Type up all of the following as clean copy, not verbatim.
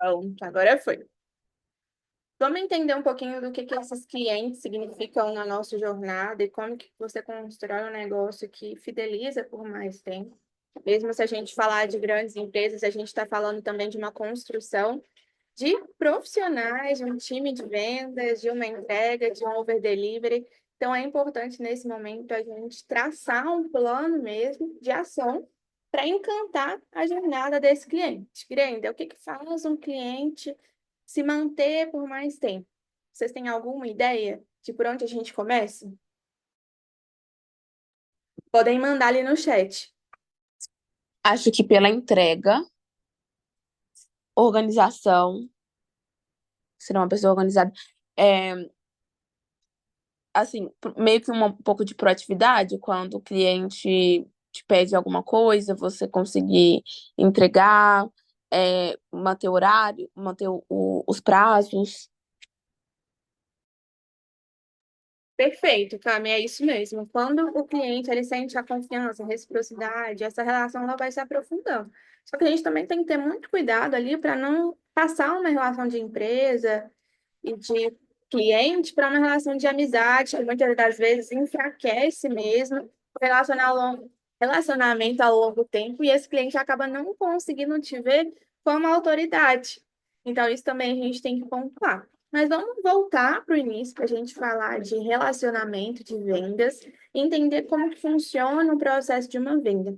Pronto, agora foi. Vamos entender um pouquinho do que esses clientes significam na nossa jornada e como que você constrói um negócio que fideliza por mais tempo. Mesmo se a gente falar de grandes empresas, a gente está falando também de uma construção de profissionais, de um time de vendas, de uma entrega, de um over delivery. Então, é importante nesse momento a gente traçar um plano mesmo de ação para encantar a jornada desse cliente. Grenda, o que que faz um cliente se manter por mais tempo? Vocês têm alguma ideia de por onde a gente começa? Podem mandar ali no chat. Acho que pela entrega, organização, ser uma pessoa organizada, é, assim, meio que um pouco de proatividade, quando o cliente te pede alguma coisa, você conseguir entregar, manter o horário, manter os prazos. Perfeito, Cami, é isso mesmo. Quando o cliente ele sente a confiança, a reciprocidade, essa relação ela vai se aprofundando. Só que a gente também tem que ter muito cuidado ali para não passar uma relação de empresa e de cliente para uma relação de amizade, que muitas das vezes enfraquece mesmo o relacionamento a longo tempo e esse cliente acaba não conseguindo te ver como autoridade. Então, isso também a gente tem que pontuar. Mas vamos voltar para o início para a gente falar de relacionamento, de vendas, e entender como que funciona o processo de uma venda.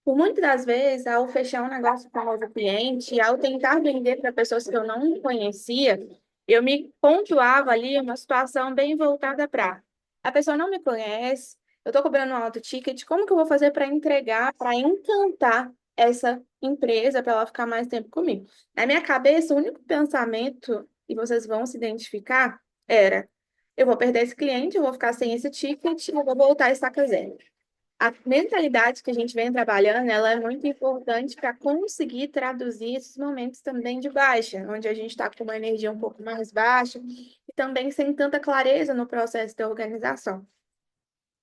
Por muitas das vezes, ao fechar um negócio com um novo cliente, ao tentar vender para pessoas que eu não conhecia, eu me pontuava ali uma situação bem voltada para a pessoa não me conhece, eu estou cobrando um alto ticket, como que eu vou fazer para entregar, para encantar essa empresa para ela ficar mais tempo comigo? Na minha cabeça, o único pensamento, e vocês vão se identificar, era: eu vou perder esse cliente, eu vou ficar sem esse ticket, eu vou voltar a estaca zero. A mentalidade que a gente vem trabalhando, ela é muito importante para conseguir traduzir esses momentos também de baixa, onde a gente está com uma energia um pouco mais baixa e também sem tanta clareza no processo de organização.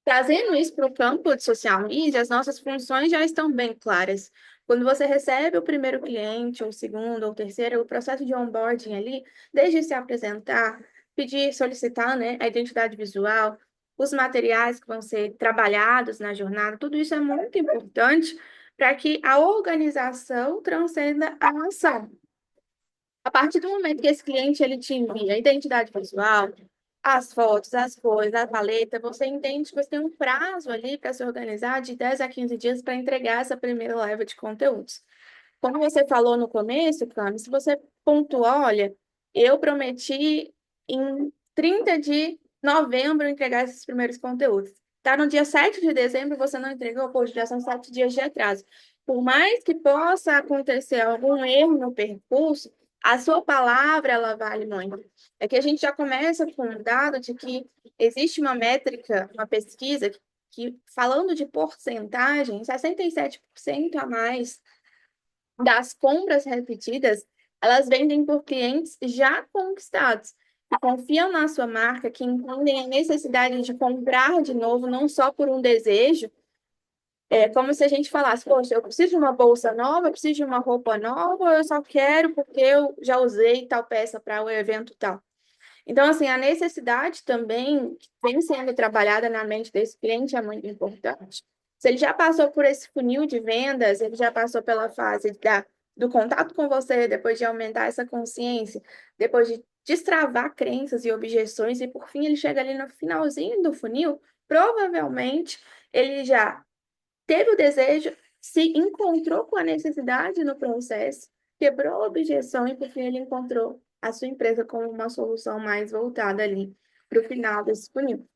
Trazendo isso para o campo de social media, as nossas funções já estão bem claras. Quando você recebe o primeiro cliente, ou o segundo, ou o terceiro, o processo de onboarding ali, desde se apresentar, pedir, solicitar, né, a identidade visual, os materiais que vão ser trabalhados na jornada, tudo isso é muito importante para que a organização transcenda a ação. A partir do momento que esse cliente ele te envia a identidade visual, as fotos, as cores, a paleta, você entende que você tem um prazo ali para se organizar de 10 a 15 dias para entregar essa primeira leva de conteúdos. Como você falou no começo, Cami, se você pontuar, olha, eu prometi em 30 de novembro entregar esses primeiros conteúdos. Tá no dia 7 de dezembro, você não entregou, poxa, já são 7 dias de atraso. Por mais que possa acontecer algum erro no percurso, a sua palavra, ela vale muito. É que a gente já começa com um dado de que existe uma métrica, uma pesquisa, que falando de porcentagem, 67% a mais das compras repetidas, elas vendem por clientes já conquistados, que confiam na sua marca, que entendem a necessidade de comprar de novo, não só por um desejo. É como se a gente falasse: poxa, eu preciso de uma bolsa nova, eu preciso de uma roupa nova, ou eu só quero porque eu já usei tal peça para o evento tal. Então, assim, a necessidade também que vem sendo trabalhada na mente desse cliente é muito importante. Se ele já passou por esse funil de vendas, ele já passou pela fase do contato com você, depois de aumentar essa consciência, depois de destravar crenças e objeções, e por fim ele chega ali no finalzinho do funil, provavelmente ele já teve o desejo, se encontrou com a necessidade no processo, quebrou a objeção e por fim ele encontrou a sua empresa como uma solução mais voltada ali para o final desse funil.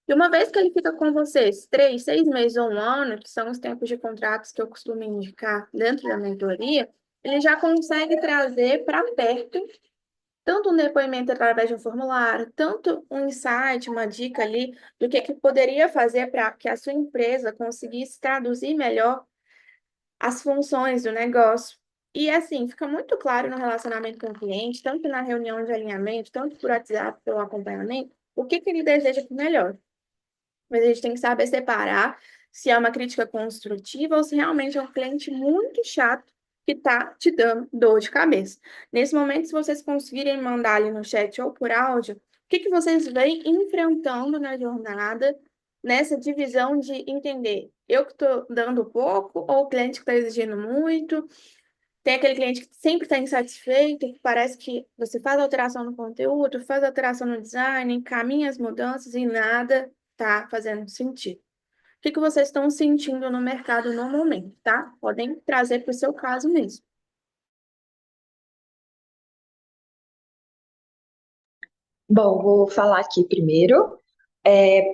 E uma vez que ele fica com vocês 3, 6 meses ou um ano, que são os tempos de contratos que eu costumo indicar dentro da mentoria, ele já consegue trazer para perto tanto um depoimento através de um formulário, tanto um insight, uma dica ali do que poderia fazer para que a sua empresa conseguisse traduzir melhor as funções do negócio. E assim, fica muito claro no relacionamento com o cliente, tanto na reunião de alinhamento, tanto por WhatsApp, pelo acompanhamento, o que ele deseja de melhor. Mas a gente tem que saber separar se é uma crítica construtiva ou se realmente é um cliente muito chato que está te dando dor de cabeça. Nesse momento, se vocês conseguirem mandar ali no chat ou por áudio, o que que vocês vêm enfrentando na jornada, nessa divisão de entender eu que estou dando pouco ou o cliente que está exigindo muito. Tem aquele cliente que sempre está insatisfeito, que parece que você faz alteração no conteúdo, faz alteração no design, encaminha as mudanças e nada está fazendo sentido. O que que vocês estão sentindo no mercado no momento, tá? Podem trazer para o seu caso mesmo. Bom, vou falar aqui primeiro.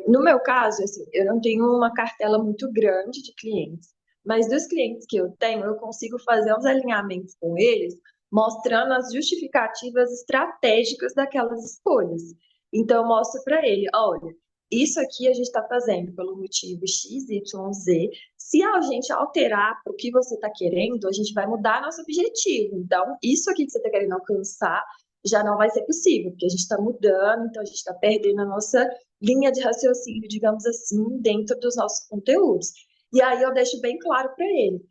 No meu caso, assim, eu não tenho uma cartela muito grande de clientes, mas dos clientes que eu tenho, eu consigo fazer uns alinhamentos com eles, mostrando as justificativas estratégicas daquelas escolhas. Então, eu mostro para ele, olha, isso aqui a gente está fazendo pelo motivo X, Y, Z. Se a gente alterar o que você está querendo, a gente vai mudar nosso objetivo. Então, isso aqui que você está querendo alcançar já não vai ser possível, porque a gente está mudando, então a gente está perdendo a nossa linha de raciocínio, digamos assim, dentro dos nossos conteúdos. E aí eu deixo bem claro para ele.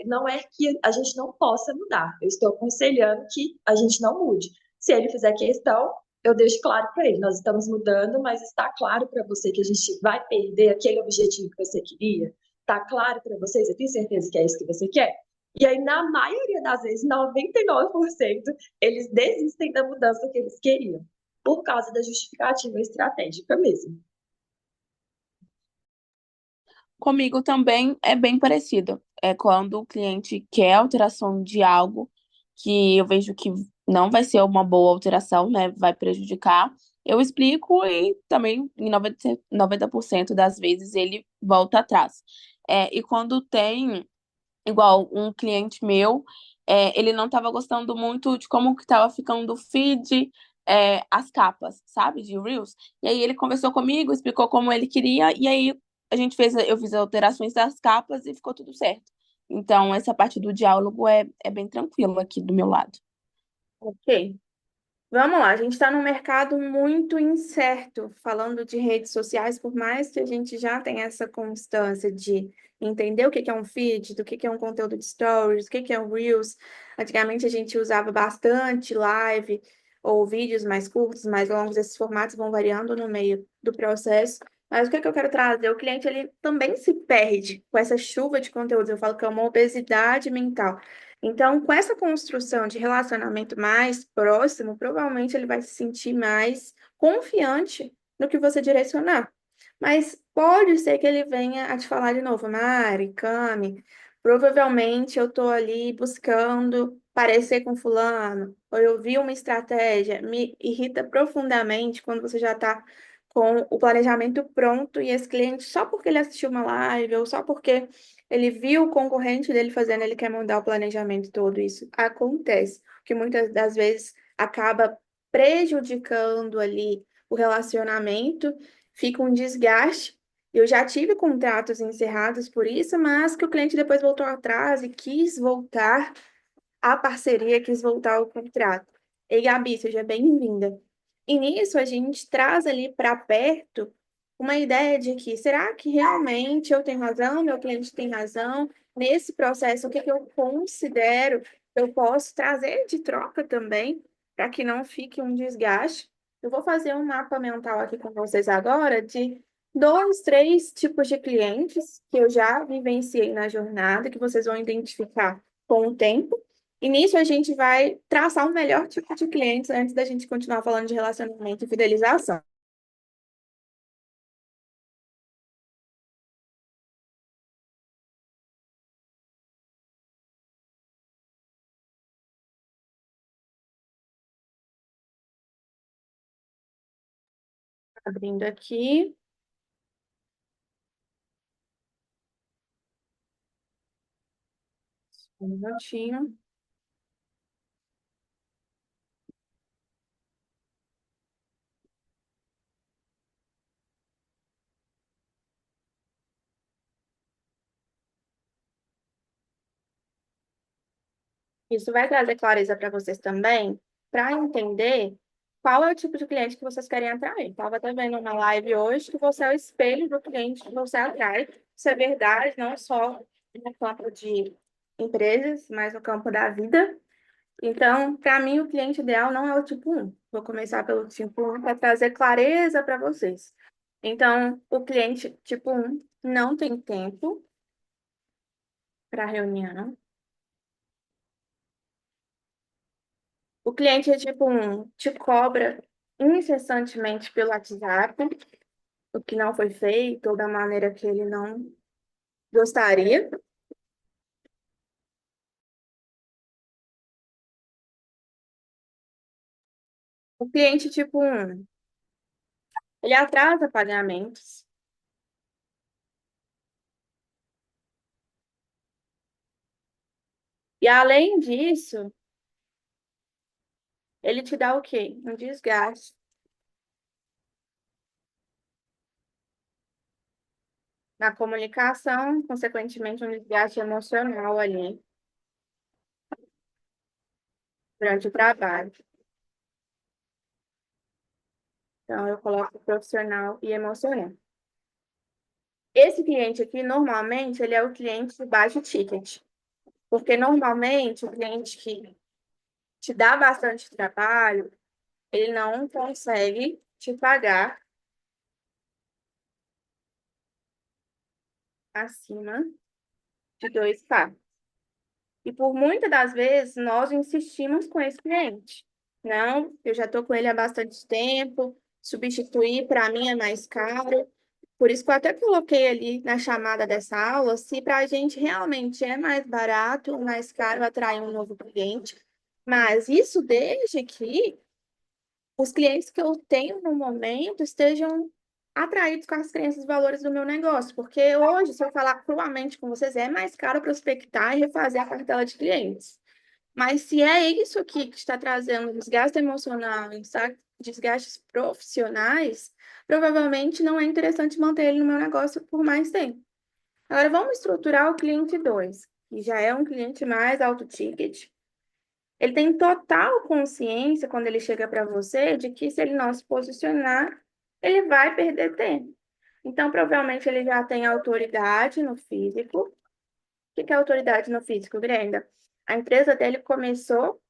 Não é que a gente não possa mudar, eu estou aconselhando que a gente não mude. Se ele fizer questão, eu deixo claro para ele, nós estamos mudando, mas está claro para você que a gente vai perder aquele objetivo que você queria? Está claro para vocês? Eu tenho certeza que é isso que você quer? E aí, na maioria das vezes, 99%, eles desistem da mudança que eles queriam, por causa da justificativa estratégica mesmo. Comigo também é bem parecido. É quando o cliente quer alteração de algo que eu vejo que não vai ser uma boa alteração, né? Vai prejudicar. Eu explico e também em 90% das vezes ele volta atrás. E quando tem, igual um cliente meu, ele não estava gostando muito de como que estava ficando o feed, as capas, sabe, de Reels. E aí ele conversou comigo, explicou como ele queria, e aí eu fiz alterações das capas e ficou tudo certo. Então, essa parte do diálogo é bem tranquilo aqui do meu lado. Ok. Vamos lá, a gente está num mercado muito incerto, falando de redes sociais, por mais que a gente já tenha essa constância de entender o que que é um feed, do que é um conteúdo de stories, o que que é um Reels. Antigamente a gente usava bastante live ou vídeos mais curtos, mais longos, esses formatos vão variando no meio do processo. Mas o que que eu quero trazer? O cliente ele também se perde com essa chuva de conteúdos. Eu falo que é uma obesidade mental. Então, com essa construção de relacionamento mais próximo, provavelmente ele vai se sentir mais confiante no que você direcionar. Mas pode ser que ele venha a te falar de novo, Mari, Cami, provavelmente eu estou ali buscando parecer com fulano, ou eu vi uma estratégia, me irrita profundamente quando você já está com o planejamento pronto e esse cliente, só porque ele assistiu uma live, ou só porque ele viu o concorrente dele fazendo, ele quer mudar o planejamento todo. Isso acontece, que muitas das vezes acaba prejudicando ali o relacionamento, fica um desgaste. Eu já tive contratos encerrados por isso, mas que o cliente depois voltou atrás e quis voltar à parceria, quis voltar ao contrato. Ei, Gabi, seja bem-vinda. E nisso a gente traz ali para perto uma ideia de que será que realmente eu tenho razão, meu cliente tem razão? Nesse processo, o que que eu considero eu posso trazer de troca também, para que não fique um desgaste? Eu vou fazer um mapa mental aqui com vocês agora de dois, três tipos de clientes que eu já vivenciei na jornada, que vocês vão identificar com o tempo. E nisso a gente vai traçar o melhor tipo de clientes antes da gente continuar falando de relacionamento e fidelização. Abrindo aqui, um minutinho. Isso vai trazer clareza para vocês também, para entender qual é o tipo de cliente que vocês querem atrair. Estava até vendo uma live hoje que você é o espelho do cliente que você atrai. Isso é verdade, não só no campo de empresas, mas no campo da vida. Então, para mim, o cliente ideal não é o tipo um. Vou começar pelo tipo um para trazer clareza para vocês. Então, o cliente tipo um não tem tempo para reunião. O cliente é tipo um te cobra incessantemente pelo WhatsApp, o que não foi feito ou da maneira que ele não gostaria. O cliente tipo um ele atrasa pagamentos. E além disso, ele te dá o quê? Um desgaste na comunicação, consequentemente, um desgaste emocional ali durante o trabalho. Então, eu coloco profissional e emocional. Esse cliente aqui, normalmente, ele é o cliente de baixo ticket, porque normalmente o cliente que te dá bastante trabalho, ele não consegue te pagar acima de 2K. E por muitas das vezes nós insistimos com esse cliente. Não, eu já estou com ele há bastante tempo, substituir para mim é mais caro. Por isso que eu até coloquei ali na chamada dessa aula, se para a gente realmente é mais barato ou mais caro atrair um novo cliente. Mas isso desde que os clientes que eu tenho no momento estejam atraídos com as crenças e valores do meu negócio. Porque hoje, se eu falar cruamente com vocês, é mais caro prospectar e refazer a cartela de clientes. Mas se é isso aqui que está trazendo desgaste emocional, desgastes profissionais, provavelmente não é interessante manter ele no meu negócio por mais tempo. Agora, vamos estruturar o cliente 2, que já é um cliente mais alto ticket. Ele tem total consciência, quando ele chega para você, de que se ele não se posicionar, ele vai perder tempo. Então, provavelmente, ele já tem autoridade no físico. O que é autoridade no físico, Brenda? A empresa dele começou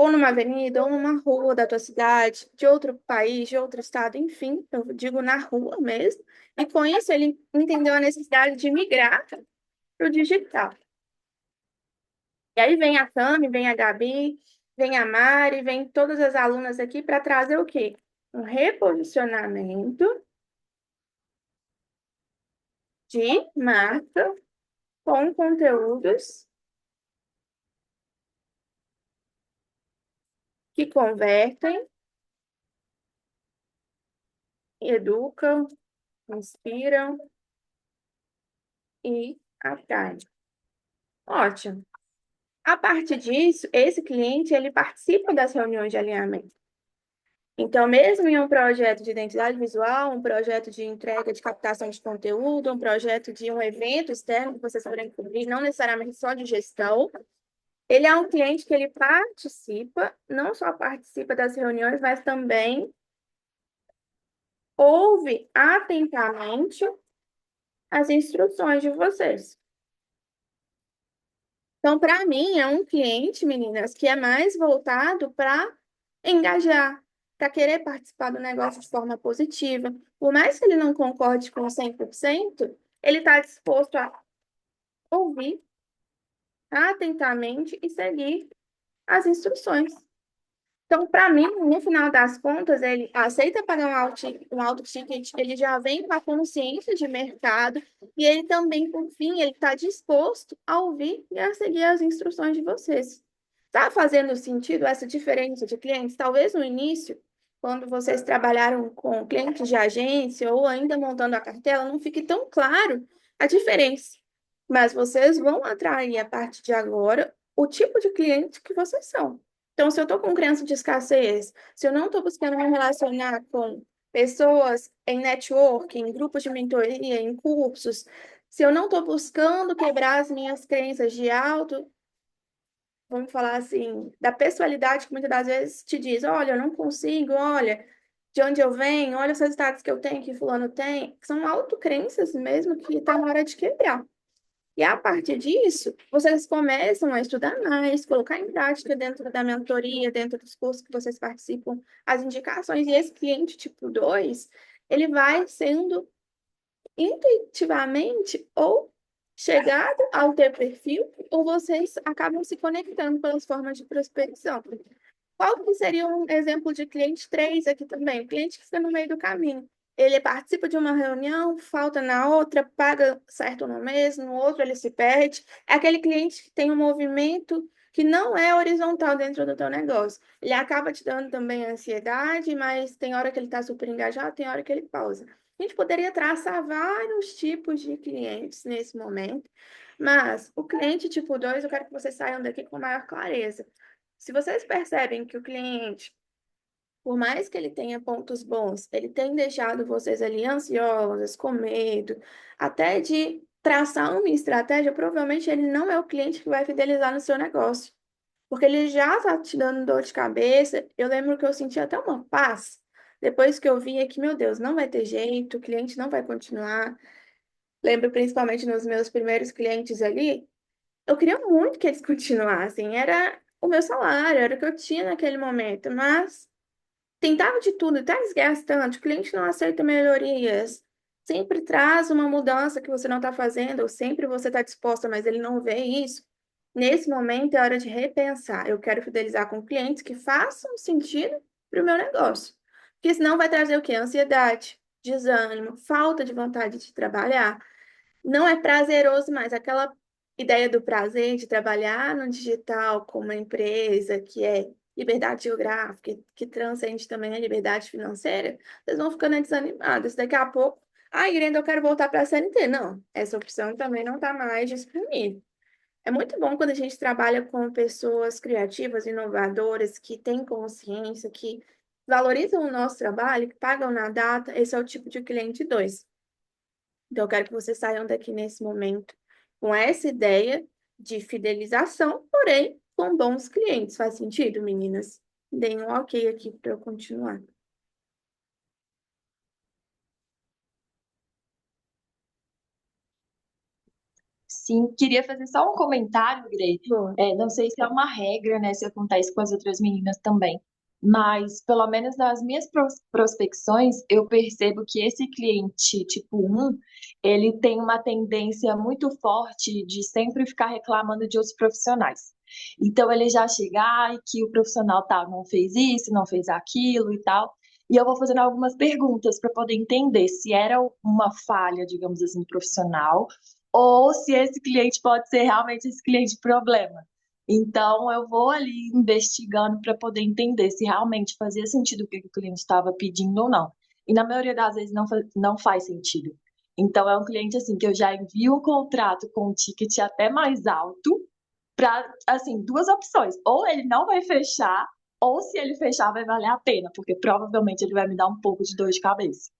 ou numa avenida, ou numa rua da tua cidade, de outro país, de outro estado, enfim, eu digo na rua mesmo. E com isso, ele entendeu a necessidade de migrar para o digital. E aí vem a Cami, vem a Gabi, vem a Mari, vem todas as alunas aqui para trazer o quê? Um reposicionamento de marca com conteúdos que convertem, educam, inspiram e atraem. Ótimo. A partir disso, esse cliente ele participa das reuniões de alinhamento. Então, mesmo em um projeto de identidade visual, um projeto de entrega de captação de conteúdo, um projeto de um evento externo que vocês forem cobrir, não necessariamente só de gestão, ele é um cliente que ele participa, não só participa das reuniões, mas também ouve atentamente as instruções de vocês. Então, para mim, é um cliente, meninas, que é mais voltado para engajar, para querer participar do negócio de forma positiva. Por mais que ele não concorde com 100%, ele está disposto a ouvir atentamente e seguir as instruções. Então, para mim, no final das contas, ele aceita pagar um alto ticket, ele já vem com a consciência de mercado e ele também, por fim, ele está disposto a ouvir e a seguir as instruções de vocês. Está fazendo sentido essa diferença de clientes? Talvez no início, quando vocês trabalharam com clientes de agência ou ainda montando a cartela, não fique tão claro a diferença. Mas vocês vão atrair, a partir de agora, o tipo de cliente que vocês são. Então, se eu estou com crença de escassez, se eu não estou buscando me relacionar com pessoas em networking, em grupos de mentoria, em cursos, se eu não estou buscando quebrar as minhas crenças de alto, vamos falar assim, da pessoalidade que muitas das vezes te diz, olha, eu não consigo, olha, de onde eu venho, olha os resultados que eu tenho, que fulano tem, que são autocrenças mesmo que está na hora de quebrar. E a partir disso, vocês começam a estudar mais, colocar em prática dentro da mentoria, dentro dos cursos que vocês participam, as indicações. E esse cliente tipo 2 ele vai sendo intuitivamente ou chegado ao teu perfil, ou vocês acabam se conectando pelas formas de prospecção. Qual que seria um exemplo de cliente 3 aqui também? O cliente que fica no meio do caminho. Ele participa de uma reunião, falta na outra, paga certo no mês, no outro ele se perde. É aquele cliente que tem um movimento que não é horizontal dentro do teu negócio. Ele acaba te dando também ansiedade, mas tem hora que ele está super engajado, tem hora que ele pausa. A gente poderia traçar vários tipos de clientes nesse momento, mas o cliente tipo 2 eu quero que vocês saiam daqui com maior clareza. Se vocês percebem que o cliente, por mais que ele tenha pontos bons, ele tem deixado vocês ali ansiosos, com medo, até de traçar uma estratégia, provavelmente ele não é o cliente que vai fidelizar no seu negócio. Porque ele já está te dando dor de cabeça. Eu lembro que eu senti até uma paz depois que eu vi que, meu Deus, não vai ter jeito, o cliente não vai continuar. Lembro principalmente nos meus primeiros clientes ali, eu queria muito que eles continuassem. Era o meu salário, era o que eu tinha naquele momento, mas tentava de tudo, tá desgastante, o cliente não aceita melhorias, sempre traz uma mudança que você não está fazendo, ou sempre você está disposta, mas ele não vê isso. Nesse momento é hora de repensar. Eu quero fidelizar com clientes que façam sentido para o meu negócio. Porque senão vai trazer o quê? Ansiedade, desânimo, falta de vontade de trabalhar. Não é prazeroso mais. Aquela ideia do prazer de trabalhar no digital com uma empresa que é liberdade geográfica, que transcende também a liberdade financeira, vocês vão ficando desanimados. Daqui a pouco, Irene, eu quero voltar para a CLT. Não, essa opção também não está mais disponível. É muito bom quando a gente trabalha com pessoas criativas, inovadoras, que têm consciência, que valorizam o nosso trabalho, que pagam na data. Esse é o tipo de cliente 2. Então, eu quero que vocês saiam daqui nesse momento com essa ideia de fidelização, porém com bons clientes. Faz sentido, meninas? Deem um ok aqui para eu continuar. Sim, queria fazer só um comentário, Grey. Boa. Não sei se é uma regra, né, se acontece com as outras meninas também, mas pelo menos nas minhas prospecções, eu percebo que esse cliente tipo 1, ele tem uma tendência muito forte de sempre ficar reclamando de outros profissionais. Então ele já chega, ai, que o profissional tal não fez isso, não fez aquilo e tal. E eu vou fazendo algumas perguntas para poder entender se era uma falha, digamos assim, profissional ou se esse cliente pode ser realmente esse cliente problema. Então, eu vou ali investigando para poder entender se realmente fazia sentido o que o cliente estava pedindo ou não. E na maioria das vezes não faz sentido. Então, é um cliente assim que eu já envio o contrato com um ticket até mais alto para, assim, duas opções. Ou ele não vai fechar, ou se ele fechar, vai valer a pena, porque provavelmente ele vai me dar um pouco de dor de cabeça.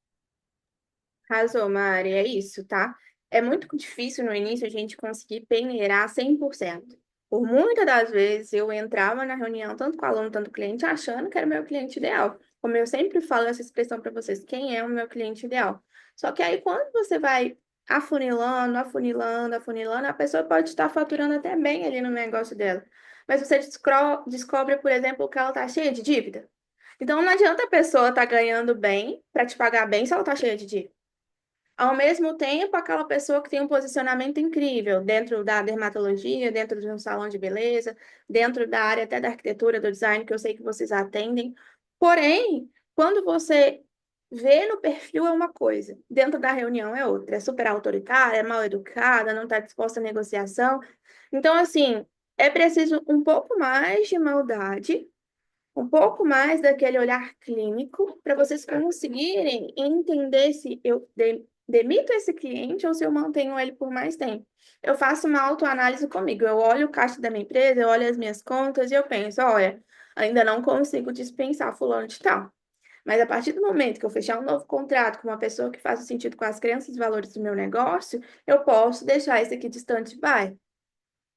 Arrasou, Mari, é isso, tá? É muito difícil no início a gente conseguir peneirar 100%. Por muitas das vezes eu entrava na reunião, tanto com o aluno, tanto com o cliente, achando que era o meu cliente ideal. Como eu sempre falo essa expressão para vocês, quem é o meu cliente ideal? Só que aí quando você vai afunilando, afunilando, afunilando, a pessoa pode estar faturando até bem ali no negócio dela. Mas você descobre, por exemplo, que ela está cheia de dívida. Então não adianta a pessoa estar ganhando bem para te pagar bem se ela está cheia de dívida. Ao mesmo tempo, aquela pessoa que tem um posicionamento incrível dentro da dermatologia, dentro de um salão de beleza, dentro da área até da arquitetura, do design, que eu sei que vocês atendem. Porém, quando você vê no perfil é uma coisa, dentro da reunião é outra. É super autoritária, é mal educada, não está disposta à negociação. Então, assim, é preciso um pouco mais de maldade, um pouco mais daquele olhar clínico para vocês conseguirem entender se eu demito esse cliente ou se eu mantenho ele por mais tempo. Eu faço uma autoanálise comigo. Eu olho o caixa da minha empresa, eu olho as minhas contas e eu penso, olha, ainda não consigo dispensar fulano de tal. Mas a partir do momento que eu fechar um novo contrato com uma pessoa que faça sentido com as crenças e valores do meu negócio, eu posso deixar esse aqui distante, vai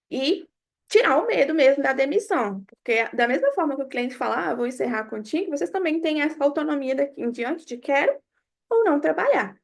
e tirar o medo mesmo da demissão. Porque da mesma forma que o cliente fala, vou encerrar contigo, vocês também têm essa autonomia daqui em diante de quero ou não trabalhar.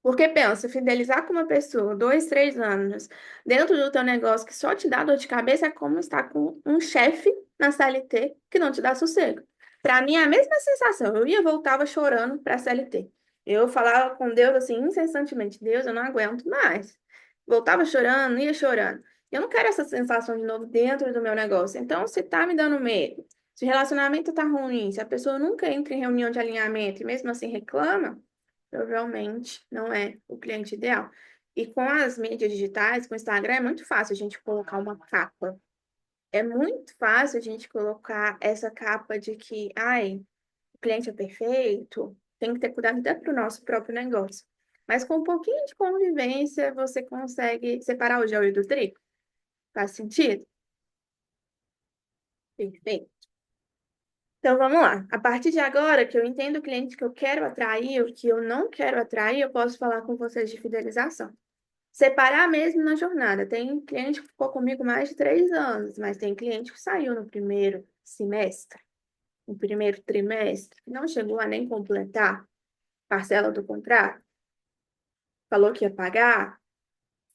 Porque pensa, fidelizar com uma pessoa 2, 3 anos dentro do teu negócio que só te dá dor de cabeça é como estar com um chefe na CLT que não te dá sossego. Para mim é a mesma sensação. Eu ia e voltava chorando para a CLT. Eu falava com Deus assim incessantemente, Deus, eu não aguento mais. Voltava chorando, ia chorando. Eu não quero essa sensação de novo dentro do meu negócio. Então, se tá me dando medo, se o relacionamento tá ruim, se a pessoa nunca entra em reunião de alinhamento e mesmo assim reclama, provavelmente não é o cliente ideal. E com as mídias digitais, com o Instagram, é muito fácil a gente colocar uma capa. É muito fácil a gente colocar essa capa de que, ai, o cliente é perfeito, tem que ter cuidado até para o nosso próprio negócio. Mas com um pouquinho de convivência, você consegue separar o joio do trigo. Faz sentido? Perfeito. Então vamos lá. A partir de agora, que eu entendo o cliente que eu quero atrair, o que eu não quero atrair, eu posso falar com vocês de fidelização. Separar mesmo na jornada. Tem cliente que ficou comigo mais de 3 anos, mas tem cliente que saiu no primeiro semestre, no primeiro trimestre, não chegou a nem completar parcela do contrato, falou que ia pagar,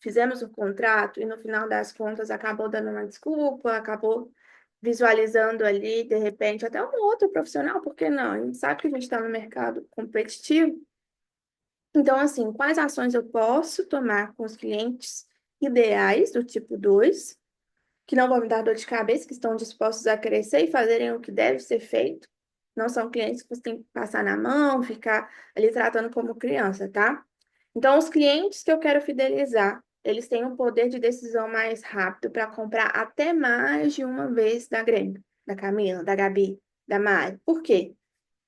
fizemos o contrato e no final das contas acabou dando uma desculpa, acabou visualizando ali, de repente, até um outro profissional, por que não? A gente sabe que a gente está no mercado competitivo. Então, assim, quais ações eu posso tomar com os clientes ideais do tipo 2 que não vão me dar dor de cabeça, que estão dispostos a crescer e fazerem o que deve ser feito? Não são clientes que você tem que passar na mão, ficar ali tratando como criança, tá? Então, os clientes que eu quero fidelizar, eles têm um poder de decisão mais rápido para comprar até mais de uma vez da Grêmio, da Camila, da Gabi, da Mari. Por quê?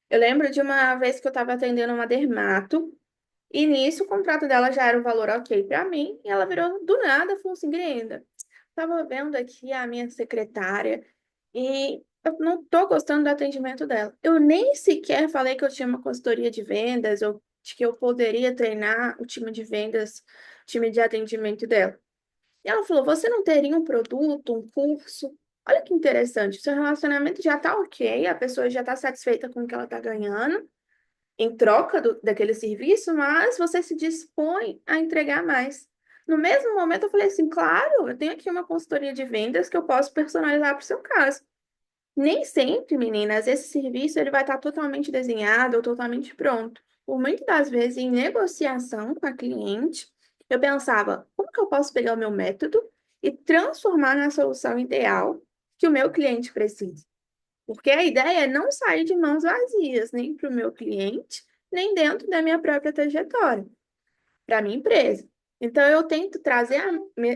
Eu lembro de uma vez que eu estava atendendo uma dermato e nisso, o contrato dela já era um valor ok para mim, e ela virou do nada, falou assim, Grenda, estava vendo aqui a minha secretária e eu não estou gostando do atendimento dela. Eu nem sequer falei que eu tinha uma consultoria de vendas ou de que eu poderia treinar o time de vendas, o time de atendimento dela. E ela falou, você não teria um produto, um curso? Olha que interessante, seu relacionamento já está ok, a pessoa já está satisfeita com o que ela está ganhando, em troca daquele serviço, mas você se dispõe a entregar mais. No mesmo momento, eu falei assim: claro, eu tenho aqui uma consultoria de vendas que eu posso personalizar para o seu caso. Nem sempre, meninas, esse serviço ele vai estar totalmente desenhado ou totalmente pronto. Por muitas das vezes, em negociação com a cliente, eu pensava: como que eu posso pegar o meu método e transformar na solução ideal que o meu cliente precisa? Porque a ideia é não sair de mãos vazias, nem para o meu cliente, nem dentro da minha própria trajetória, para a minha empresa. Então, eu tento trazer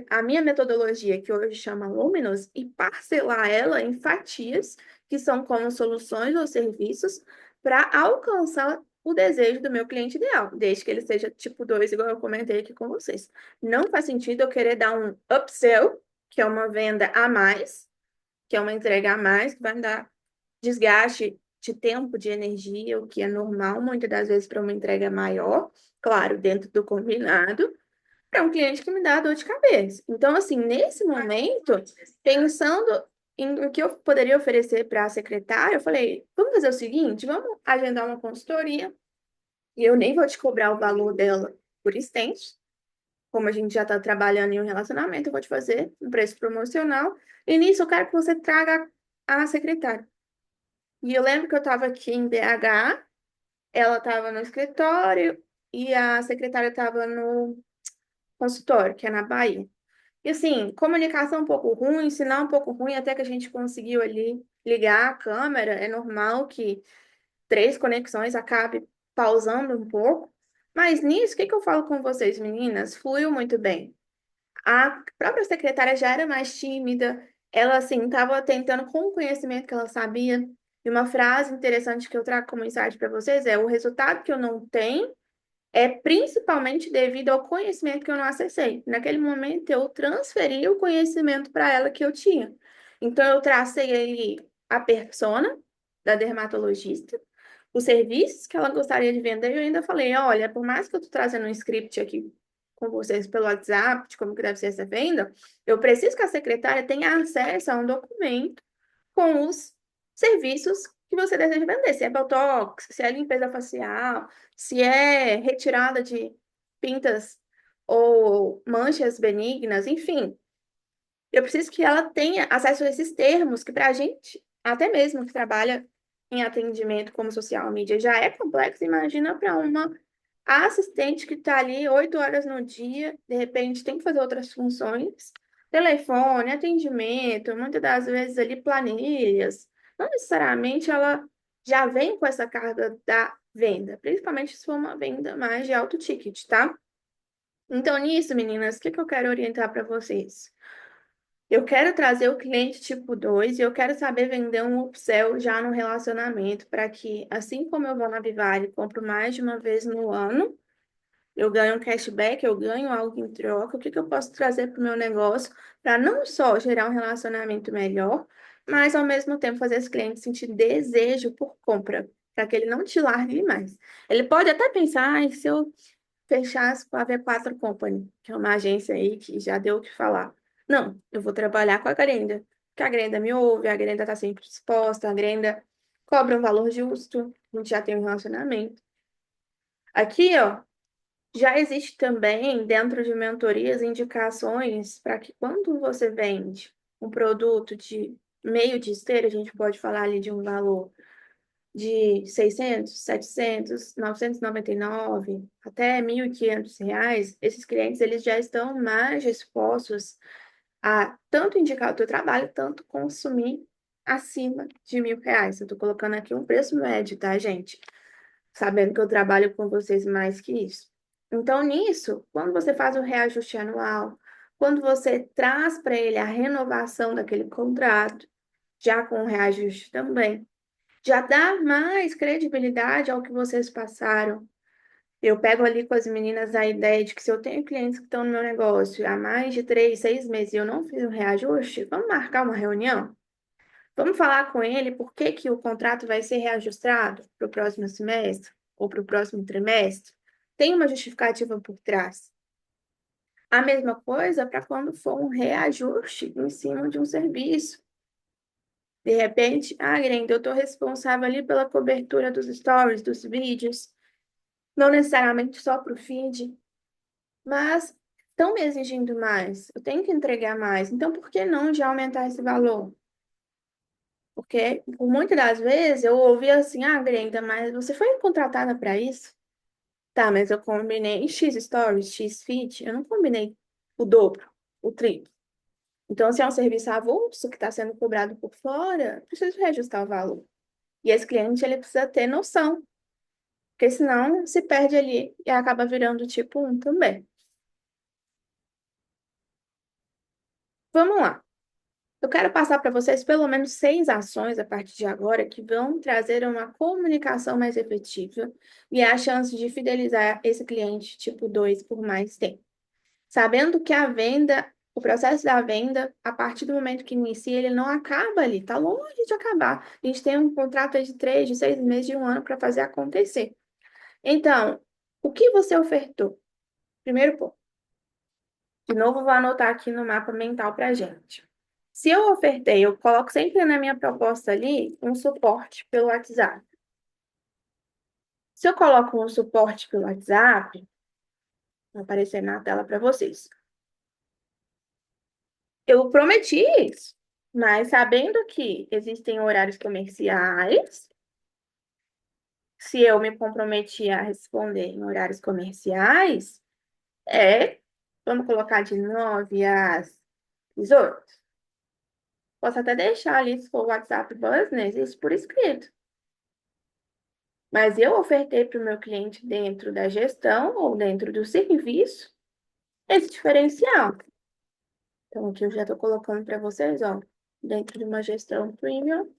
a minha metodologia, que hoje chama Luminous, e parcelar ela em fatias, que são como soluções ou serviços, para alcançar o desejo do meu cliente ideal, desde que ele seja tipo 2, igual eu comentei aqui com vocês. Não faz sentido eu querer dar um upsell, que é uma venda a mais, que é uma entrega a mais, que vai me dar desgaste de tempo, de energia, o que é normal muitas das vezes para uma entrega maior, claro, dentro do combinado, para um cliente que me dá dor de cabeça. Então, assim, nesse momento, pensando em o que eu poderia oferecer para a secretária, eu falei, vamos fazer o seguinte, vamos agendar uma consultoria, e eu nem vou te cobrar o valor dela por extenso, como a gente já está trabalhando em um relacionamento, eu vou te fazer um preço promocional, e nisso eu quero que você traga a secretária. E eu lembro que eu estava aqui em BH, ela estava no escritório e a secretária estava no consultório, que é na Bahia. E assim, comunicação um pouco ruim, sinal um pouco ruim, até que a gente conseguiu ali ligar a câmera. É normal que 3 conexões acabe pausando um pouco. Mas nisso, o que que eu falo com vocês, meninas? Fluiu muito bem. A própria secretária já era mais tímida, ela, assim, estava tentando com o conhecimento que ela sabia. E uma frase interessante que eu trago como insight para vocês é: o resultado que eu não tenho é principalmente devido ao conhecimento que eu não acessei. Naquele momento, eu transferi o conhecimento para ela que eu tinha. Então, eu tracei ali a persona da dermatologista, os serviços que ela gostaria de vender, e eu ainda falei, olha, por mais que eu estou trazendo um script aqui com vocês pelo WhatsApp, de como que deve ser essa venda, eu preciso que a secretária tenha acesso a um documento com os serviços que você deseja vender, se é botox, se é limpeza facial, se é retirada de pintas ou manchas benignas, enfim. Eu preciso que ela tenha acesso a esses termos, que para a gente, até mesmo que trabalha em atendimento como social media, já é complexo. Imagina para uma assistente que está ali 8 horas no dia, de repente tem que fazer outras funções, telefone, atendimento, muitas das vezes ali planilhas. Não necessariamente ela já vem com essa carga da venda, principalmente se for uma venda mais de alto ticket, tá? Então, nisso, meninas, o que que eu quero orientar para vocês? Eu quero trazer o cliente tipo 2 e eu quero saber vender um upsell já no relacionamento, para que, assim como eu vou na Vivale e compro mais de uma vez no ano, eu ganho um cashback, eu ganho algo em troca. O que que eu posso trazer para o meu negócio para não só gerar um relacionamento melhor, mas ao mesmo tempo fazer esse cliente sentir desejo por compra, para que ele não te largue mais. Ele pode até pensar, ai, se eu fechasse com a V4 Company, que é uma agência aí que já deu o que falar. Não, eu vou trabalhar com a Grenda, que a Grenda me ouve, a Grenda está sempre disposta, a Grenda cobra um valor justo, a gente já tem um relacionamento. Aqui, ó, já existe também, dentro de mentorias, indicações para que quando você vende um produto de meio de esteira, a gente pode falar ali de um valor de 600, 700, 999, até R$ 1.500, esses clientes eles já estão mais dispostos a tanto indicar o teu trabalho, tanto consumir acima de R$ 1.000. Eu estou colocando aqui um preço médio, tá, gente? Sabendo que eu trabalho com vocês mais que isso. Então, nisso, quando você faz o reajuste anual, quando você traz para ele a renovação daquele contrato, já com o reajuste também, já dá mais credibilidade ao que vocês passaram. Eu pego ali com as meninas a ideia de que se eu tenho clientes que estão no meu negócio há mais de 3, 6 meses e eu não fiz um reajuste, vamos marcar uma reunião? Vamos falar com ele por que que o contrato vai ser reajustado para o próximo semestre ou para o próximo trimestre? Tem uma justificativa por trás. A mesma coisa para quando for um reajuste em cima de um serviço. De repente, Grenda, eu estou responsável ali pela cobertura dos stories, dos vídeos, não necessariamente só para o feed, mas estão me exigindo mais, eu tenho que entregar mais, então por que não já aumentar esse valor? Porque por muitas das vezes eu ouvi assim, Grenda, mas você foi contratada para isso? Tá, mas eu combinei X stories, X feed, eu não combinei o dobro, o triplo. Então, se é um serviço avulso que está sendo cobrado por fora, preciso reajustar o valor. E esse cliente, ele precisa ter noção, porque senão se perde ali e acaba virando tipo um também. Vamos lá. Eu quero passar para vocês pelo menos 6 ações a partir de agora que vão trazer uma comunicação mais efetiva e a chance de fidelizar esse cliente tipo 2 por mais tempo. Sabendo que a venda, o processo da venda, a partir do momento que inicia, ele não acaba ali, está longe de acabar. A gente tem um contrato aí de 3, de 6 meses, de um ano para fazer acontecer. Então, o que você ofertou? Primeiro ponto. De novo, vou anotar aqui no mapa mental para a gente. Se eu ofertei, eu coloco sempre na minha proposta ali um suporte pelo WhatsApp. Se eu coloco um suporte pelo WhatsApp, vai aparecer na tela para vocês. Eu prometi isso, mas sabendo que existem horários comerciais, se eu me comprometi a responder em horários comerciais, vamos colocar de 9 às 18. Posso até deixar ali, se for WhatsApp Business, isso por escrito. Mas eu ofertei para o meu cliente dentro da gestão ou dentro do serviço esse diferencial. Então, aqui eu já estou colocando para vocês, ó, dentro de uma gestão premium,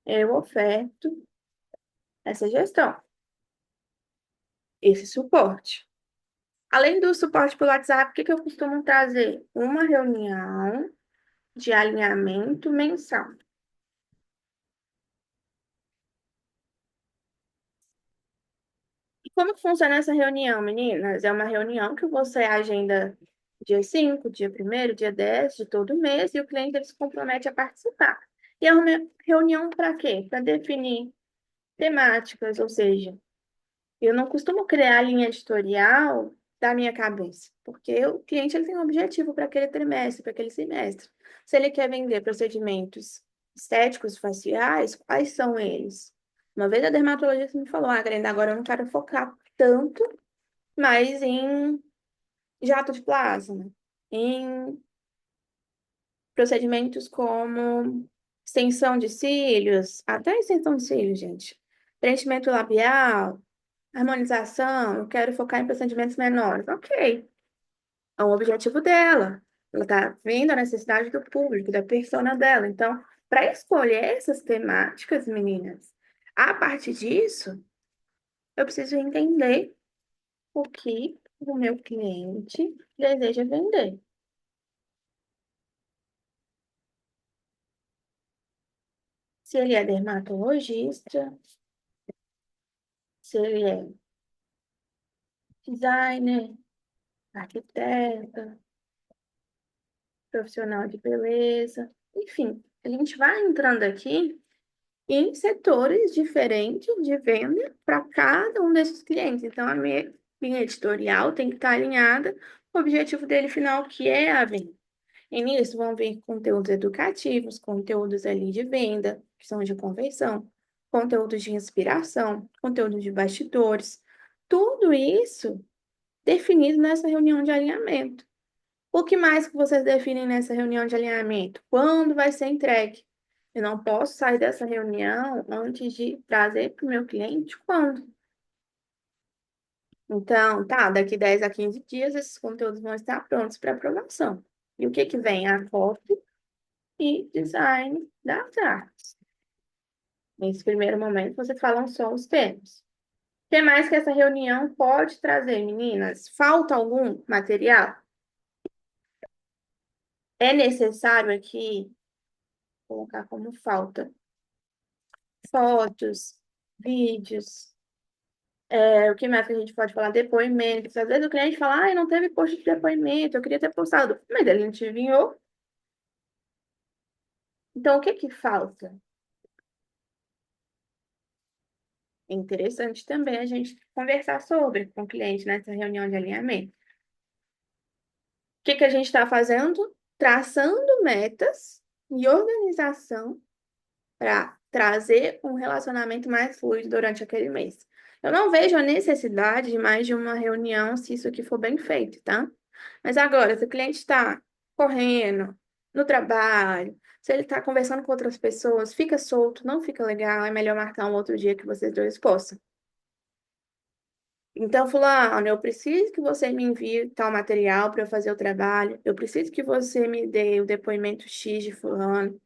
eu oferto essa gestão, esse suporte. Além do suporte pelo WhatsApp, o que que eu costumo trazer? Uma reunião de alinhamento mensal. E como que funciona essa reunião, meninas? É uma reunião que você agenda dia 5, dia 1º, dia 10 de todo mês e o cliente ele se compromete a participar. E é uma reunião para quê? Para definir temáticas, ou seja, eu não costumo criar linha editorial da minha cabeça, porque o cliente ele tem um objetivo para aquele trimestre, para aquele semestre. Se ele quer vender procedimentos estéticos faciais, quais são eles? Uma vez a dermatologista me falou, Grenda, agora eu não quero focar tanto mais em jato de plasma, em procedimentos como extensão de cílios, até extensão de cílios, gente. Preenchimento labial, harmonização, eu quero focar em procedimentos menores. Ok, é um objetivo dela. Ela está vendo a necessidade do público, da persona dela. Então, para escolher essas temáticas, meninas, a partir disso, eu preciso entender o que o meu cliente deseja vender. Se ele é dermatologista, se ele é designer, arquiteta, profissional de beleza, enfim, a gente vai entrando aqui em setores diferentes de venda para cada um desses clientes. Então, a minha linha editorial tem que estar alinhada com o objetivo dele final, que é a venda. E nisso vão vir conteúdos educativos, conteúdos ali de venda, que são de conversão, conteúdos de inspiração, conteúdos de bastidores. Tudo isso definido nessa reunião de alinhamento. O que mais que vocês definem nessa reunião de alinhamento? Quando vai ser entregue? Eu não posso sair dessa reunião antes de trazer para o meu cliente quando. Então, tá, daqui 10 a 15 dias esses conteúdos vão estar prontos para aprovação. E o que que vem? A copy e design das artes. Nesse primeiro momento, vocês falam só os termos. O que mais que essa reunião pode trazer, meninas? Falta algum material? É necessário aqui colocar como falta fotos, vídeos, o que mais que a gente pode falar? Depoimentos. Às vezes o cliente fala, não teve post de depoimento, eu queria ter postado, mas ele não te enviou. Então, o que que falta? É interessante também a gente conversar sobre com o cliente nessa reunião de alinhamento. O que que a gente está fazendo? Traçando metas e organização para trazer um relacionamento mais fluido durante aquele mês. Eu não vejo a necessidade de mais de uma reunião se isso aqui for bem feito, tá? Mas agora, se o cliente está correndo no trabalho, se ele está conversando com outras pessoas, fica solto, não fica legal, é melhor marcar um outro dia que vocês dois possam. Então, fulano, eu preciso que você me envie tal material para eu fazer o trabalho, eu preciso que você me dê o depoimento X de fulano.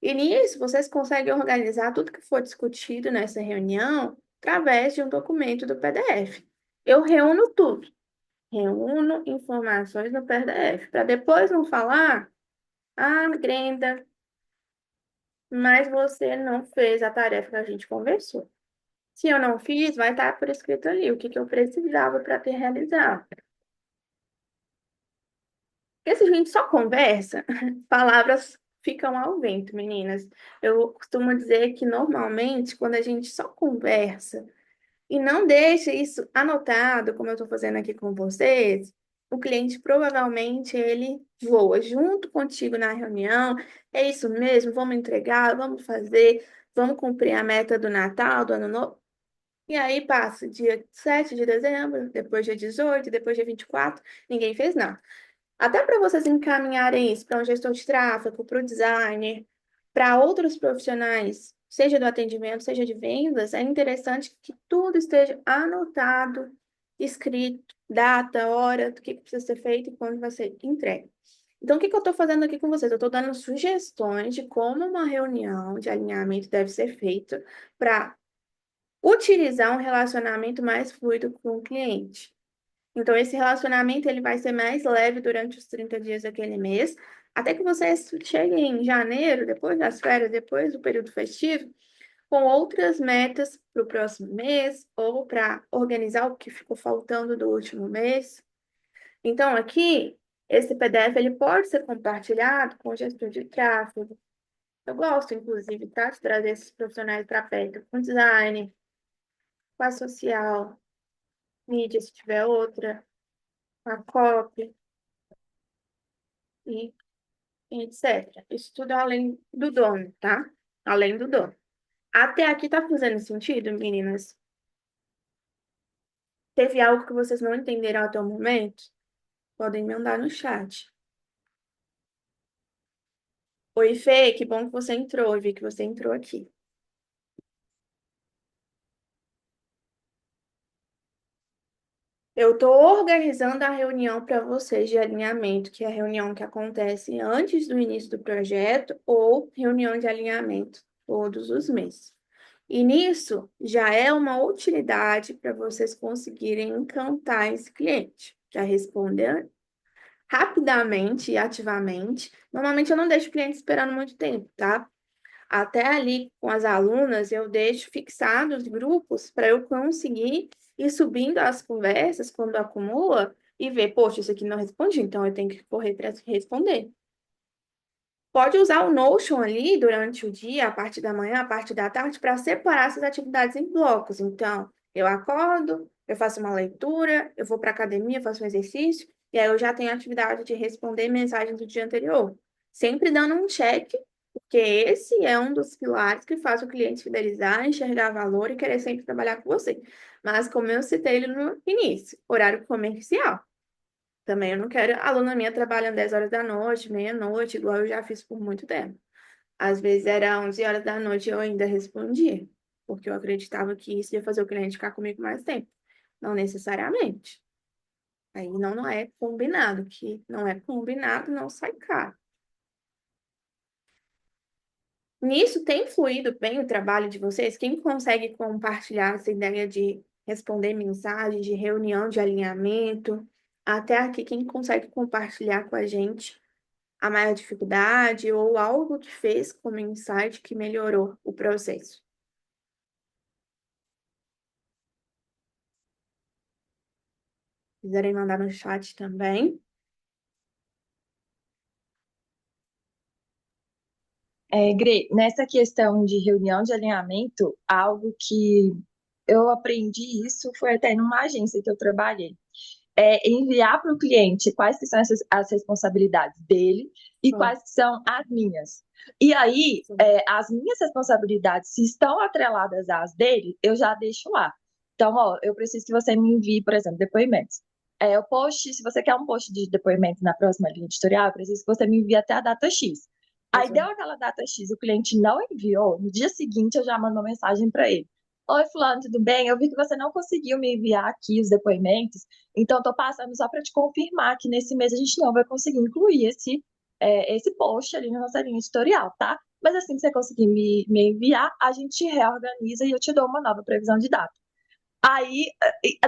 E nisso, vocês conseguem organizar tudo que for discutido nessa reunião através de um documento do PDF. Eu reúno tudo, reúno informações no PDF, para depois não falar, Grenda, mas você não fez a tarefa que a gente conversou. Se eu não fiz, vai estar por escrito ali o que eu precisava para ter realizado. Porque se a gente só conversa, palavras ficam ao vento, meninas. Eu costumo dizer que normalmente, quando a gente só conversa e não deixa isso anotado, como eu estou fazendo aqui com vocês, o cliente provavelmente ele voa junto contigo na reunião. É isso mesmo, vamos entregar, vamos fazer, vamos cumprir a meta do Natal, do Ano Novo. E aí passa dia 7 de dezembro, depois dia 18, depois dia 24, ninguém fez nada. Até para vocês encaminharem isso para um gestor de tráfego, para o designer, para outros profissionais, seja do atendimento, seja de vendas, é interessante que tudo esteja anotado, escrito, data, hora, do que precisa ser feito e quando vai ser entregue. Então, o que eu estou fazendo aqui com vocês? Eu estou dando sugestões de como uma reunião de alinhamento deve ser feita para utilizar um relacionamento mais fluido com o cliente. Então, esse relacionamento ele vai ser mais leve durante os 30 dias daquele mês, até que vocês cheguem em janeiro, depois das férias, depois do período festivo, com outras metas para o próximo mês, ou para organizar o que ficou faltando do último mês. Então, aqui, esse PDF ele pode ser compartilhado com o gestor de tráfego. Eu gosto, inclusive, tá, de trazer esses profissionais para perto, com design, com a social, mídia, se tiver outra. a cópia e etc. Isso tudo além do dono, tá? Além do dono. Até aqui tá fazendo sentido, meninas? Teve algo que vocês não entenderam até o momento? Podem mandar no chat. Oi, Fê, que bom que você entrou. Eu vi que você entrou aqui. Eu estou organizando a reunião para vocês de alinhamento, que é a reunião que acontece antes do início do projeto ou reunião de alinhamento todos os meses. E nisso já é uma utilidade para vocês conseguirem encantar esse cliente, já responder rapidamente e ativamente. Normalmente eu não deixo o cliente esperando muito tempo, tá? Até ali com as alunas, eu deixo fixados grupos para eu conseguir ir subindo as conversas quando acumula e ver, poxa, isso aqui não respondi, então eu tenho que correr para responder. Pode usar o Notion ali durante o dia, a parte da manhã, a parte da tarde, para separar essas atividades em blocos. Então, eu acordo, eu faço uma leitura, eu vou para a academia, faço um exercício, e aí eu já tenho a atividade de responder mensagens do dia anterior. Sempre dando um check, porque esse é um dos pilares que faz o cliente fidelizar, enxergar valor e querer sempre trabalhar com você. Mas, como eu citei ele no início, horário comercial. Também eu não quero aluna minha trabalhando 10 horas da noite, meia-noite, igual eu já fiz por muito tempo. Às vezes era 11 horas da noite e eu ainda respondia, porque eu acreditava que isso ia fazer o cliente ficar comigo mais tempo. Não necessariamente. Aí não é combinado, que não é combinado, não sai caro. Nisso tem fluído bem o trabalho de vocês? Quem consegue compartilhar essa ideia de responder mensagens, de reunião de alinhamento? Até aqui, quem consegue compartilhar com a gente a maior dificuldade ou algo que fez como insight que melhorou o processo? Se quiserem mandar no chat também. Nessa questão de reunião de alinhamento, algo que eu aprendi isso foi até numa agência que eu trabalhei. É enviar para o cliente quais que são as responsabilidades dele e Ó, quais que são as minhas. E aí, sim, as minhas responsabilidades, se estão atreladas às dele, eu já deixo lá. Então, ó, eu preciso que você me envie, por exemplo, depoimentos. O post, se você quer um post de depoimento na próxima linha editorial, eu preciso que você me envie até a data X. Aí deu exato. aquela data X, o cliente não enviou, no dia seguinte eu já mando uma mensagem para ele. Oi, fulano, tudo bem? Eu vi que você não conseguiu me enviar aqui os depoimentos, então estou passando só para te confirmar que nesse mês a gente não vai conseguir incluir esse post ali na nossa linha editorial, tá? Mas assim que você conseguir me enviar, a gente reorganiza e eu te dou uma nova previsão de data. Aí,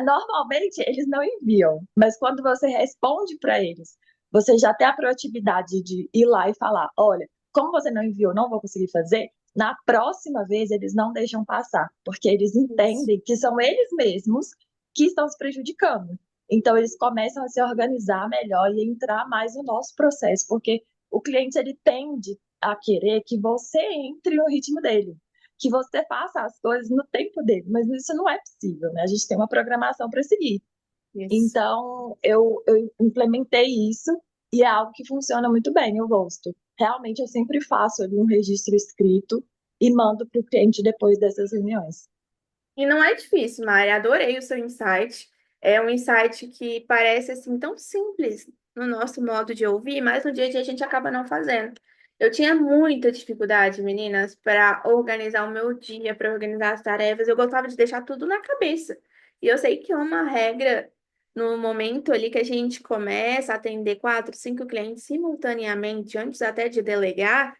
normalmente, eles não enviam, mas quando você responde para eles, você já tem a proatividade de ir lá e falar: olha, como você não enviou, não vou conseguir fazer. Na próxima vez, eles não deixam passar, porque eles Isso. entendem que são eles mesmos que estão se prejudicando. Então, eles começam a se organizar melhor e entrar mais no nosso processo, porque o cliente ele tende a querer que você entre no ritmo dele, que você faça as coisas no tempo dele, mas isso não é possível, né? A gente tem uma programação para seguir. Isso. Então, eu implementei isso e é algo que funciona muito bem, eu gosto. Realmente, eu sempre faço ali um registro escrito e mando para o cliente depois dessas reuniões. E não é difícil, Mari. Adorei o seu insight. É um insight que parece assim tão simples no nosso modo de ouvir, mas no dia a dia a gente acaba não fazendo. Eu tinha muita dificuldade, meninas, para organizar o meu dia, para organizar as tarefas. Eu gostava de deixar tudo na cabeça. E eu sei que é uma regra no momento ali que a gente começa a atender 4, 5 clientes simultaneamente, antes até de delegar.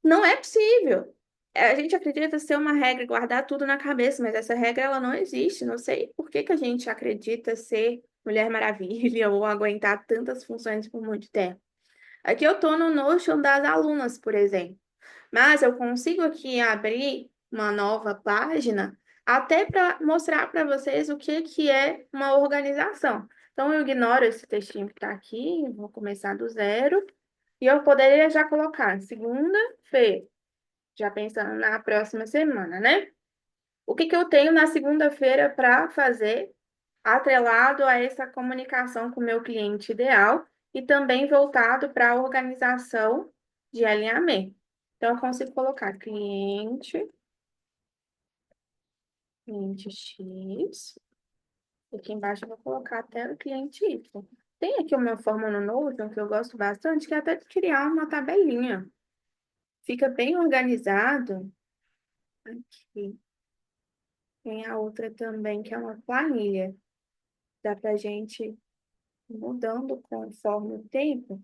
Não é possível. A gente acredita ser uma regra, guardar tudo na cabeça, mas essa regra ela não existe. Não sei por que que a gente acredita ser Mulher Maravilha ou aguentar tantas funções por muito tempo. Aqui eu estou no Notion das alunas, por exemplo, mas eu consigo aqui abrir uma nova página até para mostrar para vocês o que que é uma organização. Então eu ignoro esse textinho que está aqui, vou começar do zero. E eu poderia já colocar segunda-feira, já pensando na próxima semana, né? O que que eu tenho na segunda-feira para fazer atrelado a essa comunicação com o meu cliente ideal e também voltado para a organização de alinhamento. Então, eu consigo colocar cliente X, e aqui embaixo eu vou colocar até o cliente Y. Tem aqui uma forma no Notion que eu gosto bastante, que é até de criar uma tabelinha. Fica bem organizado. Aqui. Tem a outra também, que é uma planilha. Dá pra gente ir mudando conforme o tempo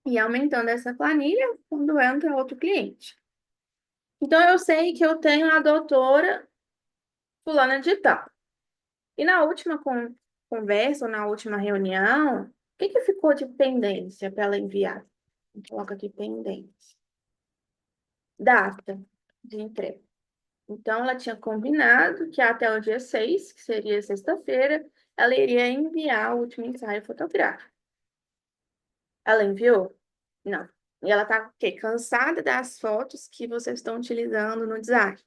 e aumentando essa planilha quando entra outro cliente. Então, eu sei que eu tenho a doutora fulana de tal. E na última conversa, ou na última reunião, o que que ficou de pendência para ela enviar? Coloca aqui pendência. Data de entrega. Então, ela tinha combinado que até o dia 6, que seria sexta-feira, ela iria enviar o último ensaio fotográfico. Ela enviou? Não. E ela tá o quê? Cansada das fotos que vocês estão utilizando no design.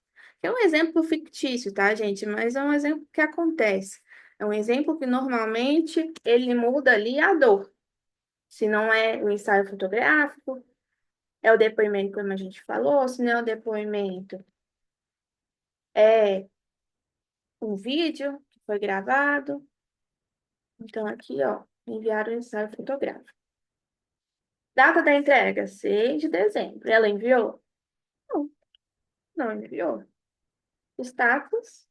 É um exemplo fictício, tá, gente? Mas é um exemplo que acontece. É um exemplo que normalmente ele muda ali a dor. Se não é o ensaio fotográfico, é o depoimento, como a gente falou, se não é o depoimento, é um vídeo que foi gravado. Então, aqui, ó, enviar o ensaio fotográfico. Data da entrega, 6 de dezembro. Ela enviou? Não, não enviou. Status,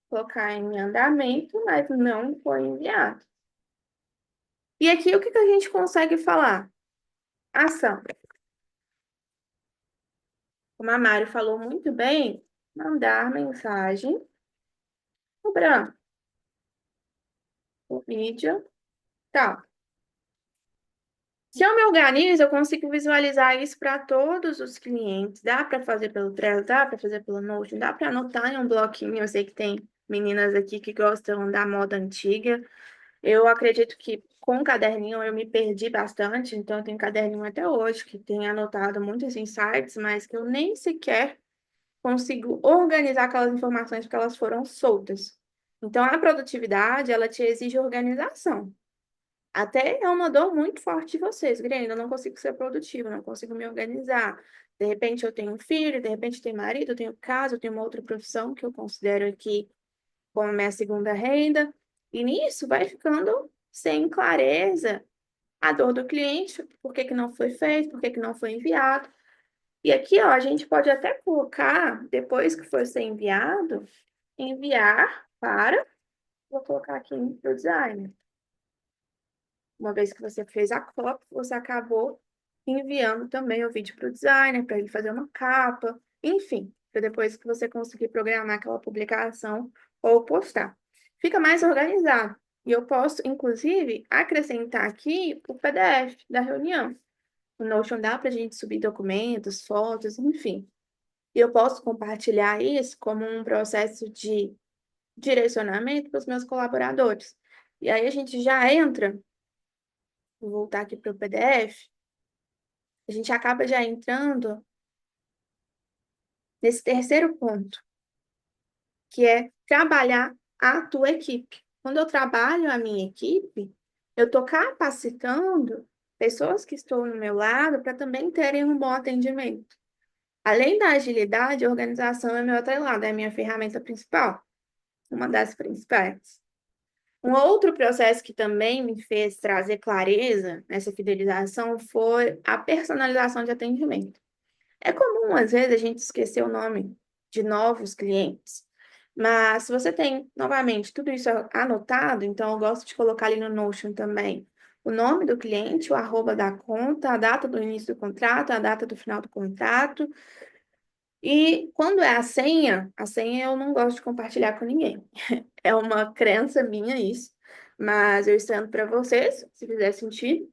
colocar em andamento, mas não foi enviado. E aqui, o que que a gente consegue falar? Ação. Como a Mari falou muito bem, mandar mensagem cobrando o vídeo, tal. Se eu me organizo, eu consigo visualizar isso para todos os clientes. Dá para fazer pelo Trello, dá para fazer pelo Notion, dá para anotar em um bloquinho. Eu sei que tem meninas aqui que gostam da moda antiga. Eu acredito que com o caderninho eu me perdi bastante, então eu tenho caderninho até hoje que tem anotado muitos insights, mas que eu nem sequer consigo organizar aquelas informações porque elas foram soltas. Então a produtividade, ela te exige organização. Até é uma dor muito forte de vocês, Grenda. Eu não consigo ser produtiva, não consigo me organizar. De repente eu tenho um filho, de repente eu tenho marido, eu tenho casa, eu tenho uma outra profissão que eu considero aqui como minha segunda renda. E nisso vai ficando sem clareza a dor do cliente, por que que não foi feito, por que que não foi enviado. E aqui, ó, a gente pode até colocar, depois que for ser enviado, enviar para, vou colocar aqui para o designer. Uma vez que você fez a cópia, você acabou enviando também o vídeo para o designer, para ele fazer uma capa, enfim, para depois que você conseguir programar aquela publicação ou postar. Fica mais organizado. E eu posso, inclusive, acrescentar aqui o PDF da reunião. O Notion dá para a gente subir documentos, fotos, enfim. E eu posso compartilhar isso como um processo de direcionamento para os meus colaboradores. E aí a gente já entra. Vou voltar aqui para o PDF, a gente acaba já entrando nesse terceiro ponto, que é trabalhar a tua equipe. Quando eu trabalho a minha equipe, eu estou capacitando pessoas que estão no meu lado para também terem um bom atendimento. Além da agilidade, a organização é meu atrelado, é a minha ferramenta principal, uma das principais. Um outro processo que também me fez trazer clareza nessa fidelização foi a personalização de atendimento. É comum, às vezes, a gente esquecer o nome de novos clientes, mas se você tem, novamente, tudo isso anotado, então eu gosto de colocar ali no Notion também o nome do cliente, o arroba da conta, a data do início do contrato, a data do final do contrato, e quando é a senha eu não gosto de compartilhar com ninguém. É uma crença minha isso, mas eu estendo para vocês, se fizer sentido.